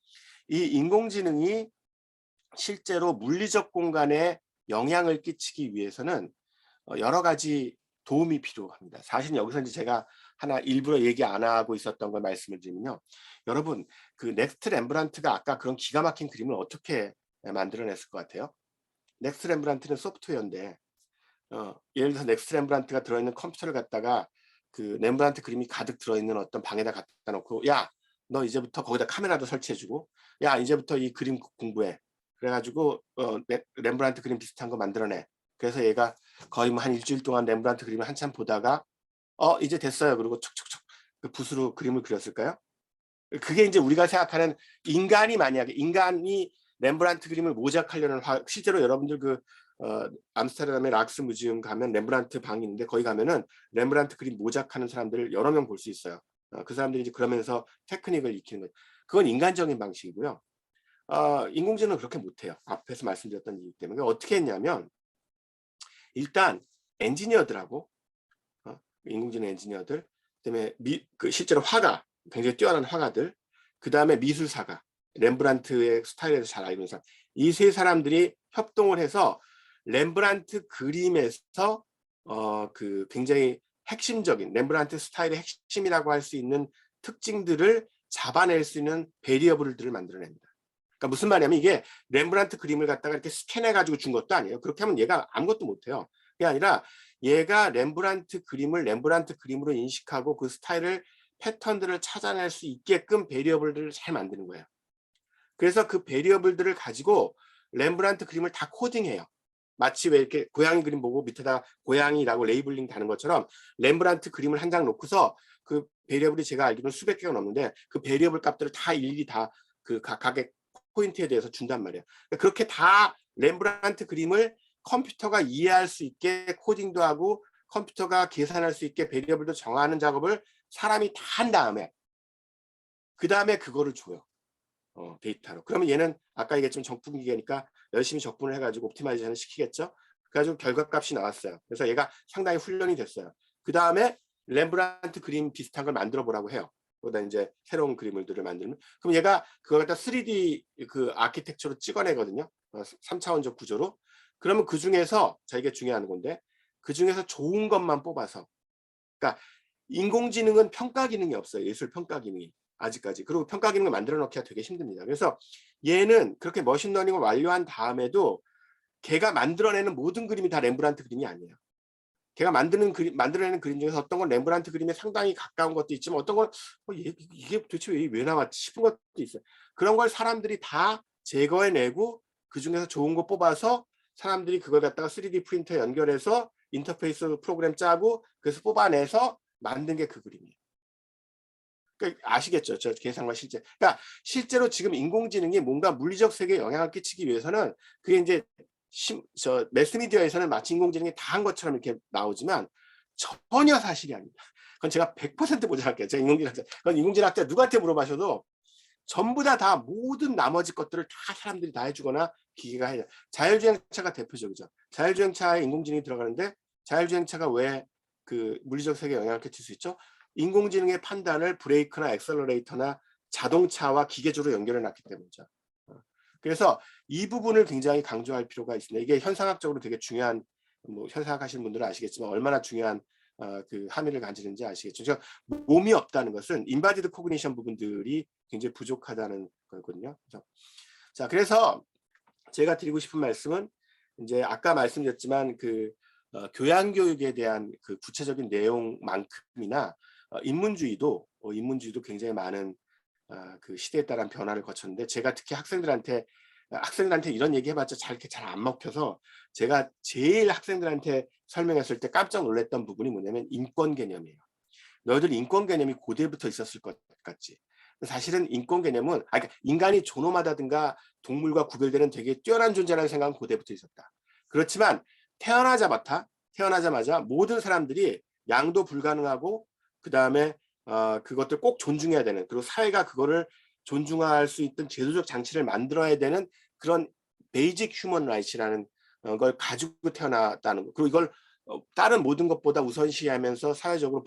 이 인공지능이 실제로 물리적 공간에 영향을 끼치기 위해서는 여러 가지 도움이 필요합니다. 사실 여기서 이제 제가 하나 일부러 얘기 안 하고 있었던 걸 말씀을 드리면요. 여러분 그 넥스트 렘브란트가 아까 그런 기가 막힌 그림을 어떻게 만들어냈을 것 같아요? 넥스트 렘브란트는 소프트웨어인데 예를 들어서 넥스트 렘브란트가 들어있는 컴퓨터를 갖다가 그 렘브란트 그림이 가득 들어있는 어떤 방에다 갖다 놓고 야, 너 이제부터 거기다 카메라도 설치해주고 야, 이제부터 이 그림 공부해. 그래가지고 렘브란트 그림 비슷한 거 만들어내. 그래서 얘가 거의 뭐 한 일주일 동안 렘브란트 그림을 한참 보다가 이제 됐어요. 그리고 촉촉촉 그 붓으로 그림을 그렸을까요? 그게 이제 우리가 생각하는 만약에 인간이 렘브란트 그림을 모작하려는 실제로 여러분들 암스테르담의 락스 뮤지엄 가면 렘브란트 방이 있는데 거기 가면은 렘브란트 그림 모작하는 사람들을 여러 명 볼 수 있어요. 그 사람들이 이제 그러면서 테크닉을 익히는 거예요. 그건 인간적인 방식이고요. 인공지능은 그렇게 못해요. 앞에서 말씀드렸던 이유 때문에. 어떻게 했냐면 일단 엔지니어들하고 인공지능 엔지니어들, 그다음에 실제로 화가 굉장히 뛰어난 화가들, 그 다음에 미술사가 렘브란트의 스타일에 대해서 잘 알고 있는 사람, 이 세 사람들이 협동을 해서 렘브란트 그림에서 굉장히 핵심적인 렘브란트 스타일의 핵심이라고 할 수 있는 특징들을 잡아낼 수 있는 베리어블들을 만들어냅니다. 그러니까 무슨 말이냐면 이게 렘브란트 그림을 갖다가 이렇게 스캔해 가지고 준 것도 아니에요. 그렇게 하면 얘가 아무것도 못해요. 그게 아니라 얘가 렘브란트 그림을 렘브란트 그림으로 인식하고 그 스타일을 패턴들을 찾아낼 수 있게끔 베리어블들을 잘 만드는 거예요. 그래서 그 베리어블들을 가지고 렘브란트 그림을 다 코딩해요. 마치 왜 이렇게 고양이 그림 보고 밑에다 고양이라고 레이블링 다는 것처럼 렘브란트 그림을 한 장 놓고서 그 베리어블이 제가 알기로는 수백 개가 넘는데 그 베리어블 값들을 다 일일이 다 그 각각의 포인트에 대해서 준단 말이에요. 그렇게 다 렘브란트 그림을 컴퓨터가 이해할 수 있게 코딩도 하고 컴퓨터가 계산할 수 있게 베리어블도 정하는 작업을 사람이 다 한 다음에 그 다음에 그거를 줘요. 데이터로. 그러면 얘는 아까 얘기했지만 적분 기계니까 열심히 적분을 해가지고 옵티마이제이션을 시키겠죠. 그래가지고 결과값이 나왔어요. 그래서 얘가 상당히 훈련이 됐어요. 그 다음에 렘브란트 그림 비슷한 걸 만들어 보라고 해요. 그러다 이제 새로운 그림들을 만들면 그럼 얘가 그걸 갖다 3D 그 아키텍처로 찍어내거든요. 3차원적 구조로. 그러면 그 중에서 자 이게 중요한 건데 그 중에서 좋은 것만 뽑아서 그러니까 인공지능은 평가 기능이 없어요. 예술 평가 기능이. 아직까지. 그리고 평가 기능을 만들어 놓기가 되게 힘듭니다. 그래서 얘는 그렇게 머신러닝을 완료한 다음에도 걔가 만들어내는 모든 그림이 다 렘브란트 그림이 아니에요. 걔가 만들어내는 그림 중에서 어떤 건 렘브란트 그림에 상당히 가까운 것도 있지만 어떤 건 이게 도대체 왜 나왔지 싶은 것도 있어요. 그런 걸 사람들이 다 제거해내고 그 중에서 좋은 거 뽑아서 사람들이 그걸 갖다가 3D 프린터에 연결해서 인터페이스 프로그램 짜고 그래서 뽑아내서 만든 게 그 그림이에요. 그러니까 아시겠죠? 저 계산과 실제. 그러니까 실제로 지금 인공지능이 뭔가 물리적 세계에 영향을 끼치기 위해서는 그게 이제 매스미디어에서는 마치 인공지능이 다 한 것처럼 이렇게 나오지만 전혀 사실이 아닙니다. 그건 제가 100% 보장할게요. 제가 인공지능학자. 그건 인공지능학자 누구한테 물어봐셔도 전부 다 모든 나머지 것들을 다 사람들이 다 해주거나 기계가 해요. 자율주행차가 대표적이죠. 자율주행차에 인공지능이 들어가는데 자율주행차가 왜 그 물리적 세계에 영향을 끼칠 수 있죠? 인공지능의 판단을 브레이크나 액셀러레이터나 자동차와 기계적으로 연결해 놨기 때문이죠. 그래서 이 부분을 굉장히 강조할 필요가 있습니다. 이게 현상학적으로 되게 중요한, 뭐 현상학하시는 분들은 아시겠지만 얼마나 중요한 그 함의를 가지는지 아시겠죠. 그래서 몸이 없다는 것은 인바디드 코그니션 부분들이 굉장히 부족하다는 거거든요. 그래서 제가 드리고 싶은 말씀은 이제 아까 말씀드렸지만 그 교양 교육에 대한 그 구체적인 내용만큼이나 인문주의도 굉장히 많은 그 시대에 따른 변화를 거쳤는데 제가 특히 학생들한테 이런 얘기 해봤자 이렇게 잘 안 먹혀서 제가 제일 학생들한테 설명했을 때 깜짝 놀랐던 부분이 뭐냐면 인권 개념이에요. 너희들 인권 개념이 고대부터 있었을 것 같지. 사실은 인권 개념은 그러니까 인간이 존엄하다든가 동물과 구별되는 되게 뛰어난 존재라는 생각은 고대부터 있었다. 그렇지만 태어나자마자 모든 사람들이 양도 불가능하고 그 다음에 그것들 꼭 존중해야 되는 그리고 사회가 그거를 존중할 수 있던 제도적 장치를 만들어야 되는 그런 베이직 휴먼 라이츠라는 걸 가지고 태어났다는 거. 그리고 이걸 다른 모든 것보다 우선시하면서 사회적으로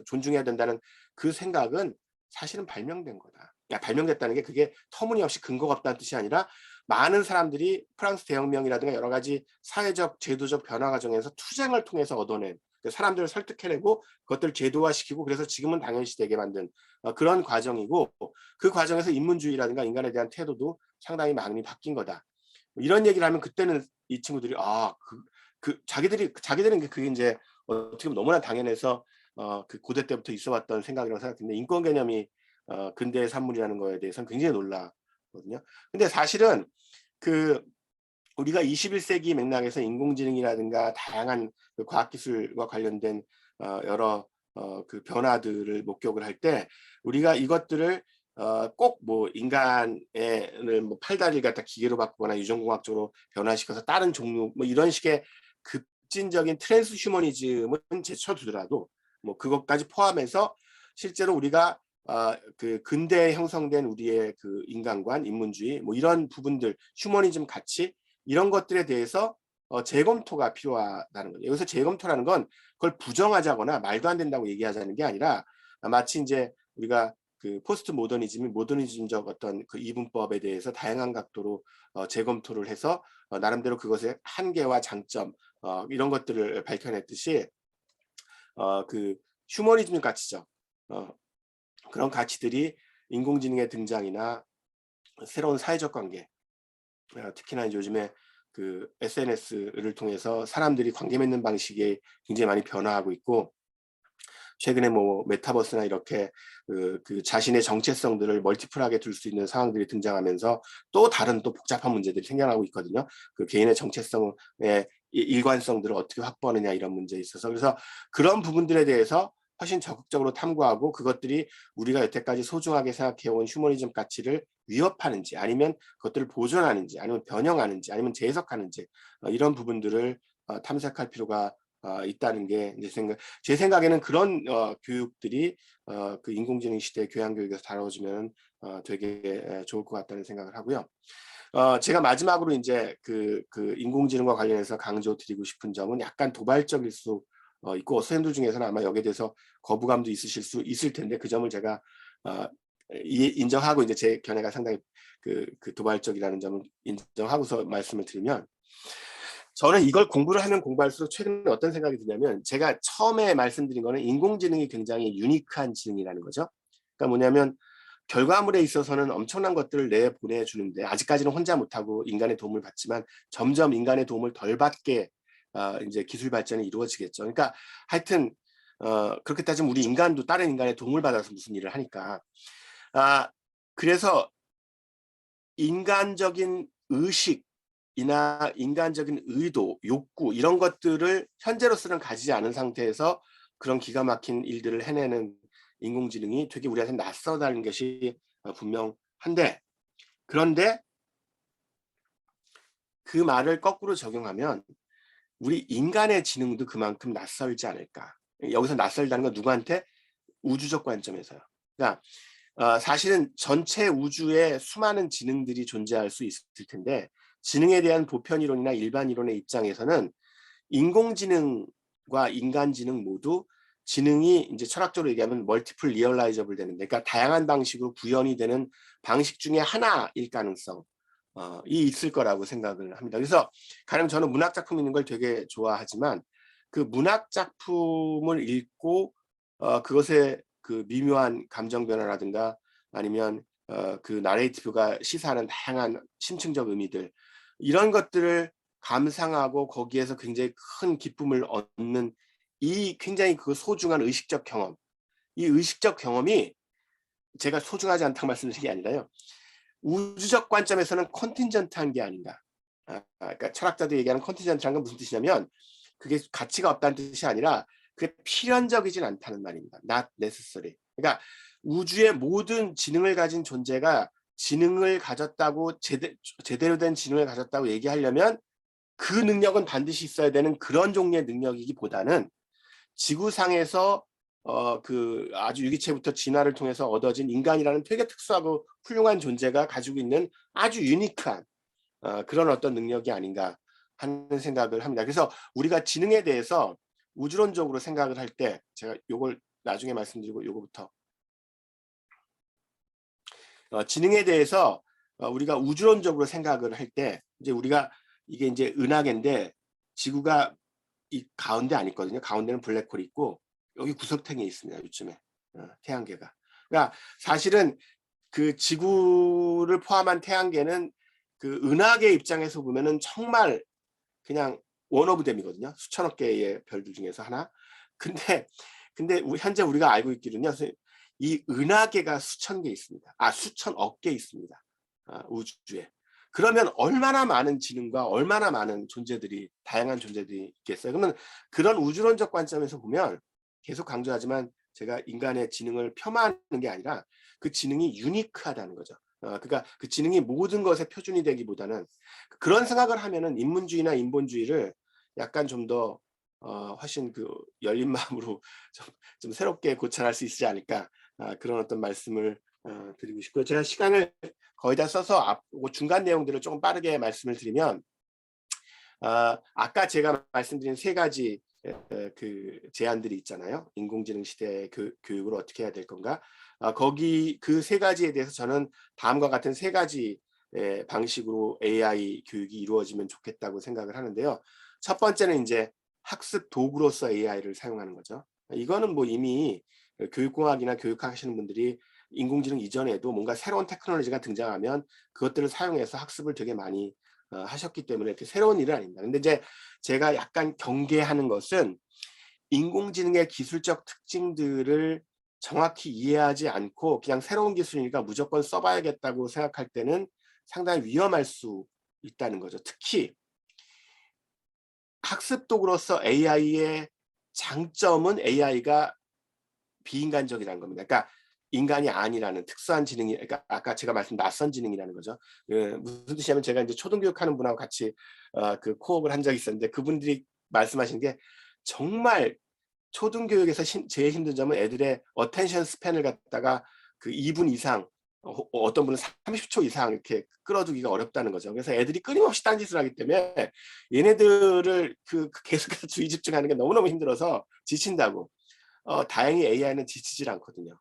존중해야 된다는 그 생각은 사실은 발명된 거다. 그러니까 발명됐다는 게 그게 터무니없이 근거가 없다는 뜻이 아니라 많은 사람들이 프랑스 대혁명이라든가 여러 가지 사회적 제도적 변화 과정에서 투쟁을 통해서 얻어낸 사람들을 설득해내고 그것들을 제도화시키고 그래서 지금은 당연시되게 만든 그런 과정이고 그 과정에서 인문주의라든가 인간에 대한 태도도 상당히 많이 바뀐 거다. 이런 얘기를 하면 그때는 이 친구들이 자기들은 그게 이제 어떻게 보면 너무나 당연해서 그 고대 때부터 있어왔던 생각이라고 생각했는데 인권 개념이 근대의 산물이라는 거에 대해서는 굉장히 놀라거든요. 근데 사실은 그 우리가 21세기 맥락에서 인공지능이라든가 다양한 그 과학기술과 관련된 여러 그 변화들을 목격을 할 때 우리가 이것들을 꼭 뭐 인간을 뭐 팔다리를 갖다 기계로 바꾸거나 유전공학적으로 변화시켜서 다른 종류 뭐 이런 식의 급진적인 트랜스 휴머니즘은 제쳐두더라도 뭐 그것까지 포함해서 실제로 우리가 그 근대에 형성된 우리의 그 인간관, 인문주의 뭐 이런 부분들, 휴머니즘 가치 이런 것들에 대해서 재검토가 필요하다는 거죠. 여기서 재검토라는 건 그걸 부정하자거나 말도 안 된다고 얘기하자는 게 아니라 마치 이제 우리가 그 포스트 모더니즘이 모더니즘적 어떤 그 이분법에 대해서 다양한 각도로 재검토를 해서 나름대로 그것의 한계와 장점 이런 것들을 밝혀냈듯이 그 휴머니즘 가치죠. 그런 가치들이 인공지능의 등장이나 새로운 사회적 관계, 특히나 요즘에 그 SNS를 통해서 사람들이 관계 맺는 방식이 굉장히 많이 변화하고 있고, 최근에 뭐 메타버스나 이렇게 그 자신의 정체성들을 멀티플하게 둘 수 있는 상황들이 등장하면서 또 다른 또 복잡한 문제들이 생겨나고 있거든요. 그 개인의 정체성의 일관성들을 어떻게 확보하느냐 이런 문제에 있어서, 그래서 그런 부분들에 대해서 훨씬 적극적으로 탐구하고 그것들이 우리가 여태까지 소중하게 생각해온 휴머니즘 가치를 위협하는지, 아니면 그것들을 보존하는지, 아니면 변형하는지, 아니면 재해석하는지, 이런 부분들을 탐색할 필요가 있다는 게 제 생각에는 그런 교육들이 그 인공지능 시대 교양 교육에서 다뤄지면 되게 좋을 것 같다는 생각을 하고요. 제가 마지막으로 이제 그 인공지능과 관련해서 강조드리고 싶은 점은 약간 도발적일 수 있고, 선생님들 중에서는 아마 여기에 대해서 거부감도 있으실 수 있을 텐데, 그 점을 제가 인정하고 이제 제 견해가 상당히 그 도발적이라는 점을 인정하고서 말씀을 드리면, 저는 이걸 공부를 하면 공부할수록 최근에 어떤 생각이 드냐면, 제가 처음에 말씀드린 거는 인공지능이 굉장히 유니크한 지능이라는 거죠. 그러니까 뭐냐면 결과물에 있어서는 엄청난 것들을 내보내주는데 아직까지는 혼자 못하고 인간의 도움을 받지만 점점 인간의 도움을 덜 받게 이제 기술 발전이 이루어지겠죠. 그러니까 하여튼 그렇게 따지면 우리 인간도 다른 인간의 도움을 받아서 무슨 일을 하니까, 그래서 인간적인 의식이나 인간적인 의도, 욕구 이런 것들을 현재로서는 가지지 않은 상태에서 그런 기가 막힌 일들을 해내는 인공지능이 되게 우리한테 낯설다는 것이 분명한데, 그런데 그 말을 거꾸로 적용하면 우리 인간의 지능도 그만큼 낯설지 않을까. 여기서 낯설다는 건 누구한테? 우주적 관점에서요. 그러니까 사실은 전체 우주에 수많은 지능들이 존재할 수 있을 텐데, 지능에 대한 보편 이론이나 일반 이론의 입장에서는 인공지능과 인간지능 모두 지능이 이제 철학적으로 얘기하면 멀티플 리얼라이저블 되는데, 그러니까 다양한 방식으로 구현이 되는 방식 중에 하나일 가능성이 있을 거라고 생각을 합니다. 그래서 가령 저는 문학 작품 읽는 걸 되게 좋아하지만, 그 문학 작품을 읽고 그것에 그 미묘한 감정 변화라든가 아니면 그 나레이티브가 시사하는 다양한 심층적 의미들, 이런 것들을 감상하고 거기에서 굉장히 큰 기쁨을 얻는 이 굉장히 그 소중한 의식적 경험, 이 의식적 경험이 제가 소중하지 않다고 말씀드린 게 아니라요, 우주적 관점에서는 컨틴전트한 게 아닌가. 그러니까 철학자들이 얘기하는 컨틴전트한 건 무슨 뜻이냐면, 그게 가치가 없다는 뜻이 아니라 그게 필연적이진 않다는 말입니다. Not necessary. 그러니까 우주의 모든 지능을 가진 존재가 지능을 가졌다고 제대로 된 지능을 가졌다고 얘기하려면 그 능력은 반드시 있어야 되는 그런 종류의 능력이기보다는 지구상에서 그 아주 유기체부터 진화를 통해서 얻어진 인간이라는 되게 특수하고 훌륭한 존재가 가지고 있는 아주 유니크한 그런 어떤 능력이 아닌가 하는 생각을 합니다. 그래서 우리가 지능에 대해서 우주론적으로 생각을 할 때, 제가 요걸 나중에 말씀드리고 요거부터 지능에 대해서 우리가 우주론적으로 생각을 할 때, 이제 우리가 이게 이제 은하계인데 지구가 이 가운데 안 있거든요. 가운데는 블랙홀이 있고 여기 구석탱이에 있습니다. 요즘에 태양계가. 그러니까 사실은 그 지구를 포함한 태양계는 그 은하계 입장에서 보면은 정말 그냥 원 오브 댐이거든요. 수천억 개의 별들 중에서 하나. 근데 현재 우리가 알고 있기로는요, 이 은하계가 수천 개 있습니다. 수천억 개 있습니다. 우주에. 그러면 얼마나 많은 지능과 얼마나 많은 존재들이, 다양한 존재들이 있겠어요. 그러면 그런 우주론적 관점에서 보면, 계속 강조하지만 제가 인간의 지능을 폄하하는 게 아니라 그 지능이 유니크하다는 거죠. 그러니까 그 지능이 모든 것의 표준이 되기보다는, 그런 생각을 하면은 인문주의나 인본주의를 약간 좀 더 훨씬 그 열린 마음으로 좀 새롭게 고찰할 수 있지 않을까, 그런 어떤 말씀을 드리고 싶고요. 제가 시간을 거의 다 써서 중간 내용들을 조금 빠르게 말씀을 드리면, 아까 제가 말씀드린 세 가지 그 제안들이 있잖아요. 인공지능 시대 교육을 어떻게 해야 될 건가. 거기 그 세 가지에 대해서 저는 다음과 같은 세 가지 방식으로 AI 교육이 이루어지면 좋겠다고 생각을 하는데요. 첫 번째는 이제 학습 도구로서 AI를 사용하는 거죠. 이거는 뭐 이미 교육공학이나 교육하시는 분들이 인공지능 이전에도 뭔가 새로운 테크놀로지가 등장하면 그것들을 사용해서 학습을 되게 많이 하셨기 때문에 이렇게 새로운 일은 아닙니다. 근데 이제 제가 약간 경계하는 것은 인공지능의 기술적 특징들을 정확히 이해하지 않고 그냥 새로운 기술이니까 무조건 써봐야겠다고 생각할 때는 상당히 위험할 수 있다는 거죠. 특히 학습 도구로서 AI의 장점은 AI가 비인간적이라는 겁니다. 그러니까 인간이 아니라는 특수한 지능이, 그러니까 아까 제가 말씀 낯선 지능이라는 거죠. 무슨 뜻이냐면 제가 이제 초등교육하는 분하고 같이 그 코업을 한 적이 있었는데 그분들이 말씀하신 게 정말 초등교육에서 제일 힘든 점은 애들의 어텐션 스팬을 갖다가 그 2분 이상 어떤 분은 30초 이상 이렇게 끌어두기가 어렵다는 거죠. 그래서 애들이 끊임없이 딴짓을 하기 때문에 얘네들을 계속해서 주의 집중하는 게 너무너무 힘들어서 지친다고. 다행히 AI는 지치질 않거든요.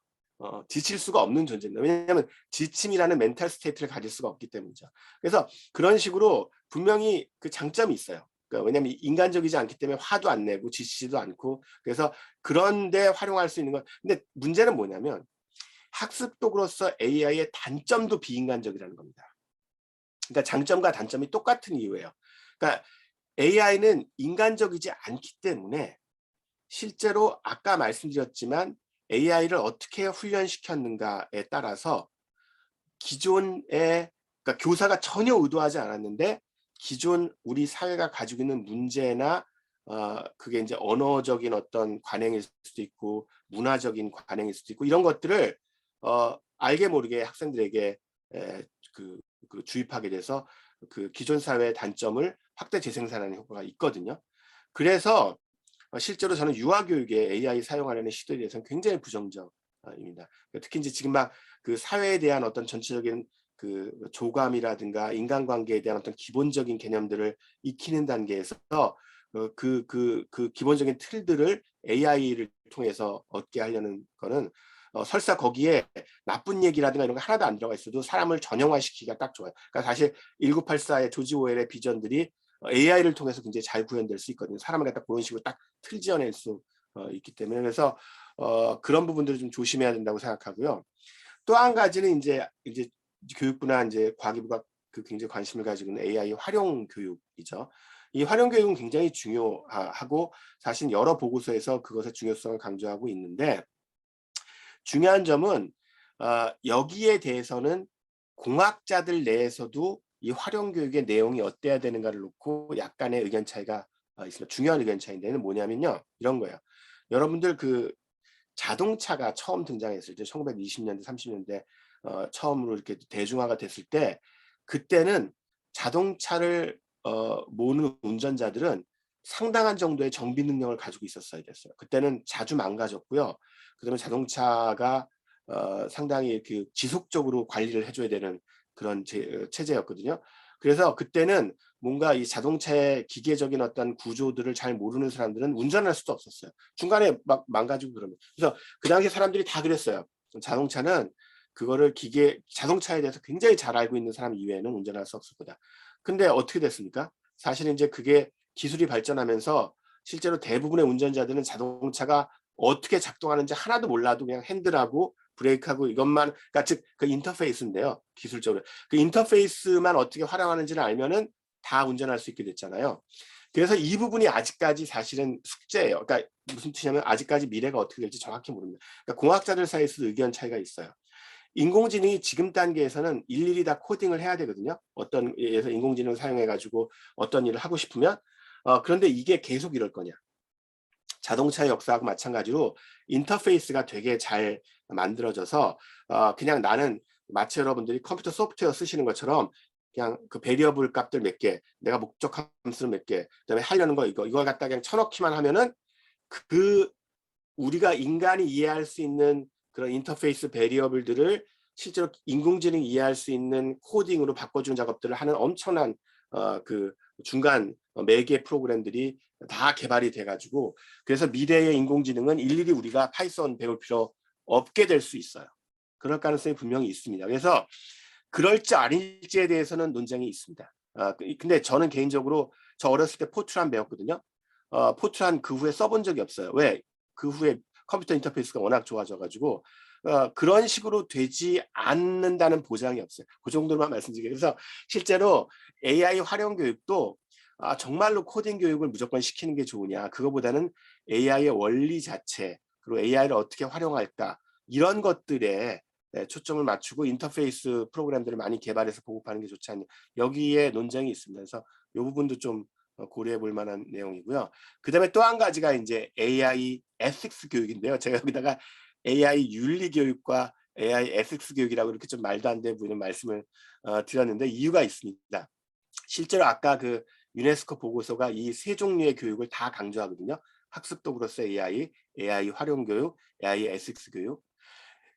지칠 수가 없는 존재입니다. 왜냐하면 지침이라는 멘탈 스테이트를 가질 수가 없기 때문이죠. 그래서 그런 식으로 분명히 그 장점이 있어요. 그러니까 왜냐하면 인간적이지 않기 때문에 화도 안 내고 지치지도 않고, 그래서 그런데 활용할 수 있는 건, 근데 문제는 뭐냐면 학습 도구로서 AI의 단점도 비인간적이라는 겁니다. 그러니까 장점과 단점이 똑같은 이유예요. 그러니까 AI는 인간적이지 않기 때문에 실제로 아까 말씀드렸지만 AI를 어떻게 훈련시켰는가에 따라서 기존의, 그러니까 교사가 전혀 의도하지 않았는데 기존 우리 사회가 가지고 있는 문제나 그게 이제 언어적인 어떤 관행일 수도 있고 문화적인 관행일 수도 있고 이런 것들을 알게 모르게 학생들에게 그 주입하게 돼서 그 기존 사회의 단점을 확대 재생산하는 효과가 있거든요. 그래서 실제로 저는 유아교육에 AI 사용하려는 시도에 대해서는 굉장히 부정적입니다. 특히 이제 지금 막 그 사회에 대한 어떤 전체적인 그 조감이라든가 인간관계에 대한 어떤 기본적인 개념들을 익히는 단계에서 그 기본적인 틀들을 AI를 통해서 얻게 하려는 거는 설사 거기에 나쁜 얘기라든가 이런 거 하나도 안 들어가 있어도 사람을 전형화시키기가 딱 좋아요. 그러니까 사실 1984의 조지 오웰의 비전들이 AI를 통해서 굉장히 잘 구현될 수 있거든요. 사람을 갖다 그런 식으로 딱 틀 지어낼 수 있기 때문에. 그래서 그런 부분들을 좀 조심해야 된다고 생각하고요. 또 한 가지는 이제 교육부나 이제 과기부가 굉장히 관심을 가지고 있는 AI 활용 교육이죠. 이 활용 교육은 굉장히 중요하고 사실 여러 보고서에서 그것의 중요성을 강조하고 있는데, 중요한 점은 여기에 대해서는 공학자들 내에서도 이 활용 교육의 내용이 어때야 되는가를 놓고 약간의 의견 차이가 있습니다. 중요한 의견 차이인데는 뭐냐면요, 이런 거예요. 여러분들 그 자동차가 처음 등장했을 때 1920년대 30년대 처음으로 이렇게 대중화가 됐을 때, 그때는 자동차를 모는 운전자들은 상당한 정도의 정비 능력을 가지고 있었어야 됐어요. 그때는 자주 망가졌고요. 그다음에 자동차가 상당히 그 지속적으로 관리를 해줘야 되는 그런 체제였거든요. 그래서 그때는 뭔가 이 자동차의 기계적인 어떤 구조들을 잘 모르는 사람들은 운전할 수도 없었어요. 중간에 막 망가지고 그러면. 그래서 그 당시 사람들이 다 그랬어요. 자동차는 그거를 자동차에 대해서 굉장히 잘 알고 있는 사람 이외에는 운전할 수 없을 거다. 근데 어떻게 됐습니까? 사실은 이제 그게 기술이 발전하면서 실제로 대부분의 운전자들은 자동차가 어떻게 작동하는지 하나도 몰라도 그냥 핸들하고 브레이크하고 이것만, 그러니까 즉 그 인터페이스인데요. 기술적으로 그 인터페이스만 어떻게 활용하는지를 알면은 다 운전할 수 있게 됐잖아요. 그래서 이 부분이 아직까지 사실은 숙제예요. 그러니까 무슨 뜻이냐면 아직까지 미래가 어떻게 될지 정확히 모릅니다. 그러니까 공학자들 사이에서도 의견 차이가 있어요. 인공지능이 지금 단계에서는 일일이 다 코딩을 해야 되거든요. 어떤 예에서 인공지능을 사용해 가지고 어떤 일을 하고 싶으면 그런데 이게 계속 이럴 거냐. 자동차의 역사하고 마찬가지로 인터페이스가 되게 잘 만들어져서 그냥 나는 마치 여러분들이 컴퓨터 소프트웨어 쓰시는 것처럼 그냥 그 베리어블 값들 몇 개, 내가 목적 함수를 몇 개, 그다음에 하려는 거 이걸 갖다 그냥 쳐넣기만 하면은 그 우리가 인간이 이해할 수 있는 그런 인터페이스 베리어블들을 실제로 인공지능이 이해할 수 있는 코딩으로 바꿔주는 작업들을 하는 엄청난 그 중간 매개 프로그램들이 다 개발이 돼가지고, 그래서 미래의 인공지능은 일일이 우리가 파이썬 배울 필요 없게 될 수 있어요. 그럴 가능성이 분명히 있습니다. 그래서 그럴지 아닐지에 대해서는 논쟁이 있습니다. 근데 저는 개인적으로 저 어렸을 때 포트란 배웠거든요. 포트란 그 후에 써본 적이 없어요. 왜? 그 후에 컴퓨터 인터페이스가 워낙 좋아져가지고 그런 식으로 되지 않는다는 보장이 없어요. 그 정도만 말씀드릴게요. 그래서 실제로 AI 활용 교육도 정말로 코딩 교육을 무조건 시키는 게 좋으냐, 그거보다는 AI의 원리 자체, 그리고 AI를 어떻게 활용할까, 이런 것들에 초점을 맞추고 인터페이스 프로그램들을 많이 개발해서 보급하는 게 좋지 않냐, 여기에 논쟁이 있습니다. 그래서 이 부분도 좀 고려해 볼 만한 내용이고요. 그 다음에 또 한 가지가 이제 AI ethics 교육인데요. 제가 여기다가 AI 윤리 교육과 AI ethics 교육이라고 이렇게 좀 말도 안 돼 보이는 말씀을 드렸는데, 이유가 있습니다. 실제로 아까 그 유네스코 보고서가 이 세 종류의 교육을 다 강조하거든요. 학습 도구로서 AI, AI 활용 교육, AI ethics 교육.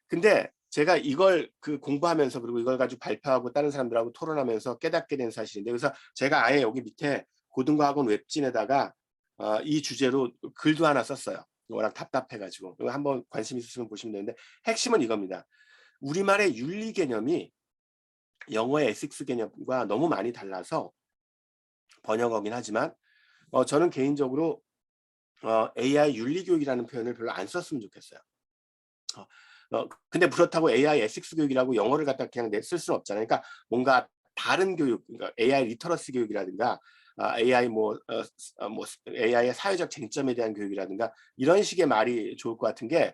근데 제가 이걸 공부하면서, 그리고 이걸 가지고 발표하고 다른 사람들하고 토론하면서 깨닫게 된 사실인데, 그래서 제가 아예 여기 밑에 고등과학원 웹진에다가 이 주제로 글도 하나 썼어요. 워낙 답답해가지고. 이거 한번 관심 있으시면 보시면 되는데, 핵심은 이겁니다. 우리말의 윤리 개념이 영어의 에식스 개념과 너무 많이 달라서 번역어긴 하지만 저는 개인적으로 AI 윤리 교육이라는 표현을 별로 안 썼으면 좋겠어요. 근데 그렇다고 AI 에식스 교육이라고 영어를 갖다 그냥 쓸 수는 없잖아요. 그러니까 뭔가 다른 교육, 그러니까 AI 리터러시 교육이라든가 AI AI의 사회적 쟁점에 대한 교육이라든가 이런 식의 말이 좋을 것 같은 게,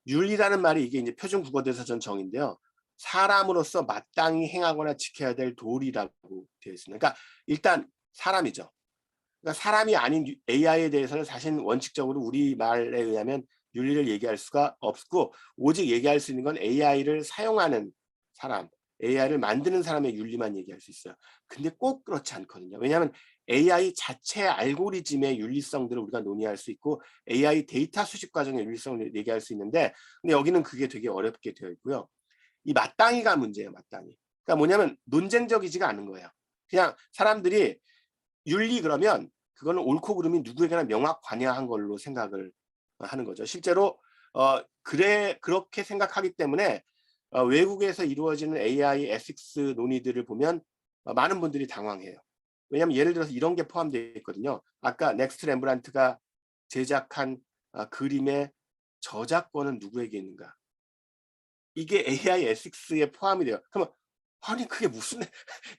윤리라는 말이 이게 이제 표준 국어대사전 정의인데요. 사람으로서 마땅히 행하거나 지켜야 될 도리라고 되어 있습니다. 그러니까 일단 사람이죠. 그러니까 사람이 아닌 AI에 대해서는 사실 원칙적으로 우리 말에 의하면 윤리를 얘기할 수가 없고, 오직 얘기할 수 있는 건 AI를 사용하는 사람, AI를 만드는 사람의 윤리만 얘기할 수 있어요. 근데 꼭 그렇지 않거든요. 왜냐하면 AI 자체 알고리즘의 윤리성들을 우리가 논의할 수 있고, AI 데이터 수집 과정의 윤리성을 얘기할 수 있는데, 근데 여기는 그게 되게 어렵게 되어 있고요. 이 마땅히가 문제예요, 마땅히. 그러니까 뭐냐면 논쟁적이지가 않은 거예요. 그냥 사람들이 윤리 그러면 그거는 옳고 그름이 누구에게나 명확 관여한 걸로 생각을 하는 거죠. 실제로 그렇게 생각하기 때문에 외국에서 이루어지는 AI 에식스 논의들을 보면 많은 분들이 당황해요. 왜냐하면 예를 들어서 이런 게 포함되어 있거든요. 아까 넥스트 렘브란트가 제작한 그림의 저작권은 누구에게 있는가? 이게 AI 에식스에 포함이 돼요. 그러면 아니 그게 무슨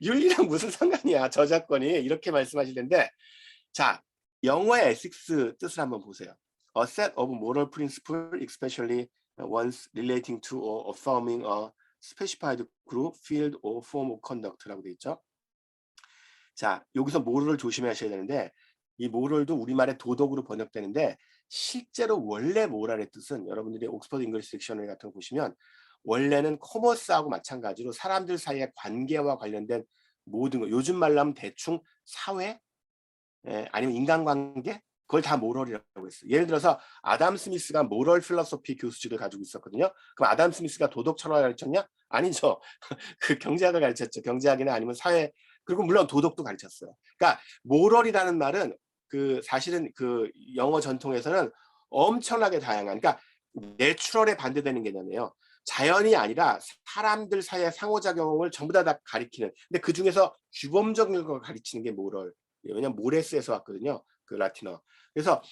윤리랑 무슨 상관이야, 저작권이, 이렇게 말씀하실 텐데, 자, 영어의 ethics 뜻을 한번 보세요. A set of moral principles, especially ones relating to or affirming a specified group, field or form of conduct라고 돼 있죠. 자, 여기서 moral을 조심하셔야 되는데, 이 moral도 우리말의 도덕으로 번역되는데, 실제로 원래 moral의 뜻은 여러분들이 옥스퍼드 잉글리시 딕셔너리 같은 거 보시면 원래는 커머스하고 마찬가지로 사람들 사이의 관계와 관련된 모든 거, 요즘 말로 하면 대충 사회, 아니면 인간관계, 그걸 다 모럴이라고 했어요. 예를 들어서 아담 스미스가 모럴 필로소피 교수직을 가지고 있었거든요. 그럼 아담 스미스가 도덕 철학을 가르쳤냐? 아니죠. 그 경제학을 가르쳤죠. 경제학이나 아니면 사회, 그리고 물론 도덕도 가르쳤어요. 그러니까 모럴이라는 말은 사실은 영어 전통에서는 엄청나게 다양한, 그러니까 내추럴에 반대되는 개념이에요. 자연이 아니라 사람들 사이의 상호작용을 전부 다 가리키는, 근데 그 중에서 규범적인 걸 가리치는 게 모럴. 왜냐면 모레스에서 왔거든요. 그 라틴어. 그래서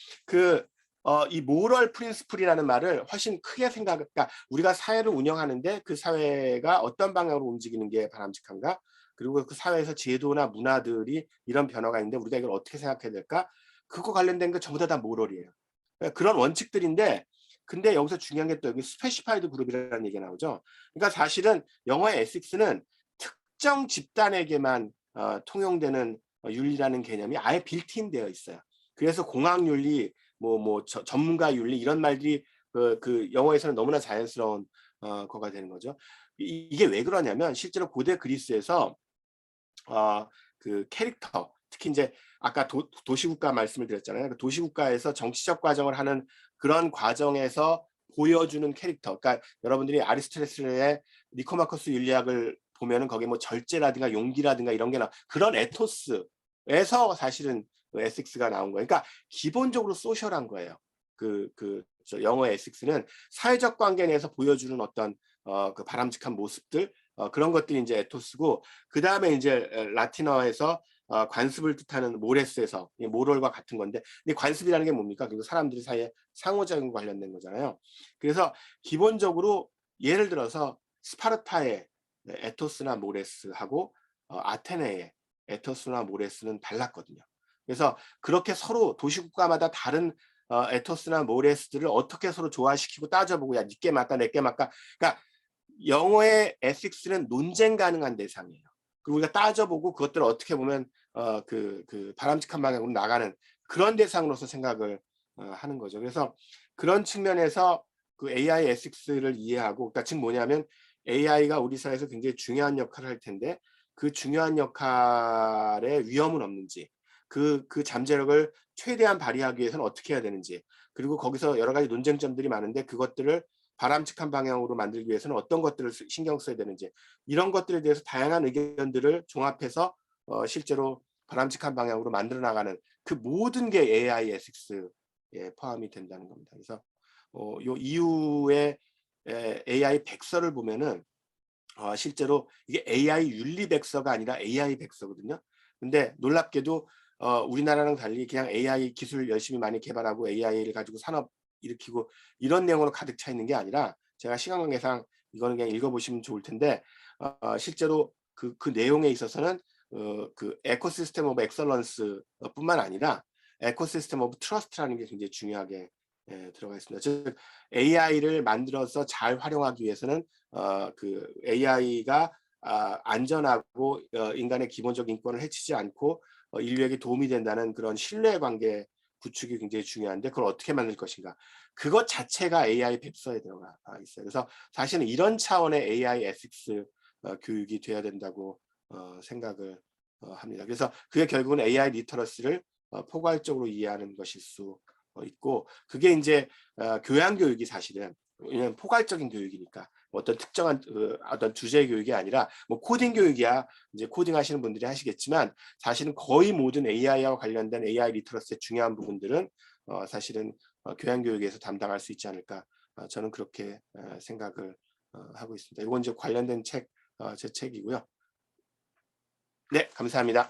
이 모럴 프린스플이라는 말을 훨씬 크게 그러니까 우리가 사회를 운영하는데 그 사회가 어떤 방향으로 움직이는 게 바람직한가? 그리고 그 사회에서 제도나 문화들이 이런 변화가 있는데 우리가 이걸 어떻게 생각해야 될까? 그거 관련된 거 전부 다 모럴이에요. 그런 원칙들인데, 근데 여기서 중요한 게 또 여기 스페시파이드 그룹이라는 얘기가 나오죠. 그러니까 사실은 영어의 에식스는 특정 집단에게만 통용되는 윤리라는 개념이 아예 빌트인 되어 있어요. 그래서 공학 윤리, 전문가 윤리, 이런 말들이 그 영어에서는 너무나 자연스러운 거가 되는 거죠. 이게 왜 그러냐면 실제로 고대 그리스에서 그 캐릭터, 특히 이제 아까 도시국가 말씀을 드렸잖아요. 그 도시국가에서 정치적 과정을 하는 그런 과정에서 보여주는 캐릭터. 그러니까 여러분들이 아리스토텔레스의 니코마코스 윤리학을 보면은 거기에 뭐 절제라든가 용기라든가 이런 게 그런 에토스에서 사실은 에식스가 나온 거예요. 그러니까 기본적으로 소셜한 거예요. 영어의 에식스는 사회적 관계 내에서 보여주는 어떤 그 바람직한 모습들, 그런 것들이 이제 에토스고, 그 다음에 이제 라틴어에서 관습을 뜻하는 모레스에서 모럴과 같은 건데, 근데 관습이라는 게 뭡니까? 그리고 사람들이 사이에 상호작용과 관련된 거잖아요. 그래서 기본적으로 예를 들어서 스파르타의 에토스나 모레스하고 아테네의 에토스나 모레스는 달랐거든요. 그래서 그렇게 서로 도시국가마다 다른 에토스나 모레스들을 어떻게 서로 조화시키고 따져보고, 야, 니께 맞다 내께 맞다. 그러니까 영어의 에식스는 논쟁 가능한 대상이에요. 그리고 우리가 따져보고 그것들을 어떻게 보면 그 바람직한 방향으로 나가는 그런 대상으로서 생각을 하는 거죠. 그래서 그런 측면에서 그 AI 에식스를 이해하고, 그러니까 지금 뭐냐면 AI가 우리 사회에서 굉장히 중요한 역할을 할 텐데 그 중요한 역할의 위험은 없는지, 그 잠재력을 최대한 발휘하기 위해서는 어떻게 해야 되는지, 그리고 거기서 여러 가지 논쟁점들이 많은데 그것들을 바람직한 방향으로 만들기 위해서는 어떤 것들을 신경 써야 되는지, 이런 것들에 대해서 다양한 의견들을 종합해서 실제로 바람직한 방향으로 만들어 나가는 그 모든 게 AI 에식스에 포함이 된다는 겁니다. 그래서 요 이후에 AI 백서를 보면은 실제로 이게 AI 윤리 백서가 아니라 AI 백서거든요. 근데 놀랍게도 우리나라랑 달리 그냥 AI 기술 열심히 많이 개발하고 AI를 가지고 산업 일으키고 이런 내용으로 가득 차 있는 게 아니라, 제가 시간 관계상 이거는 그냥 읽어보시면 좋을 텐데 실제로 그 내용에 있어서는 그 에코시스템 오브 엑설런스 뿐만 아니라 에코시스템 오브 트러스트라는 게 굉장히 중요하게 들어가 있습니다. 즉 AI를 만들어서 잘 활용하기 위해서는 그 AI가 안전하고 인간의 기본적 인권을 해치지 않고 인류에게 도움이 된다는 그런 신뢰관계 구축이 굉장히 중요한데, 그걸 어떻게 만들 것인가, 그것 자체가 AI 백서에 들어가 있어요. 그래서 사실은 이런 차원의 AI 에식스 교육이 돼야 된다고 생각을 합니다. 그래서 그게 결국은 AI 리터러시를 포괄적으로 이해하는 것일 수 있고, 그게 이제 교양 교육이 사실은, 왜냐면 포괄적인 교육이니까 어떤 특정한 어떤 주제 교육이 아니라, 뭐 코딩 교육이야 이제 코딩 하시는 분들이 하시겠지만, 사실은 거의 모든 AI와 관련된 AI 리터러시의 중요한 부분들은 사실은 교양 교육에서 담당할 수 있지 않을까, 저는 그렇게 생각을 하고 있습니다. 이건 이제 관련된 책, 제 책이고요. 네, 감사합니다.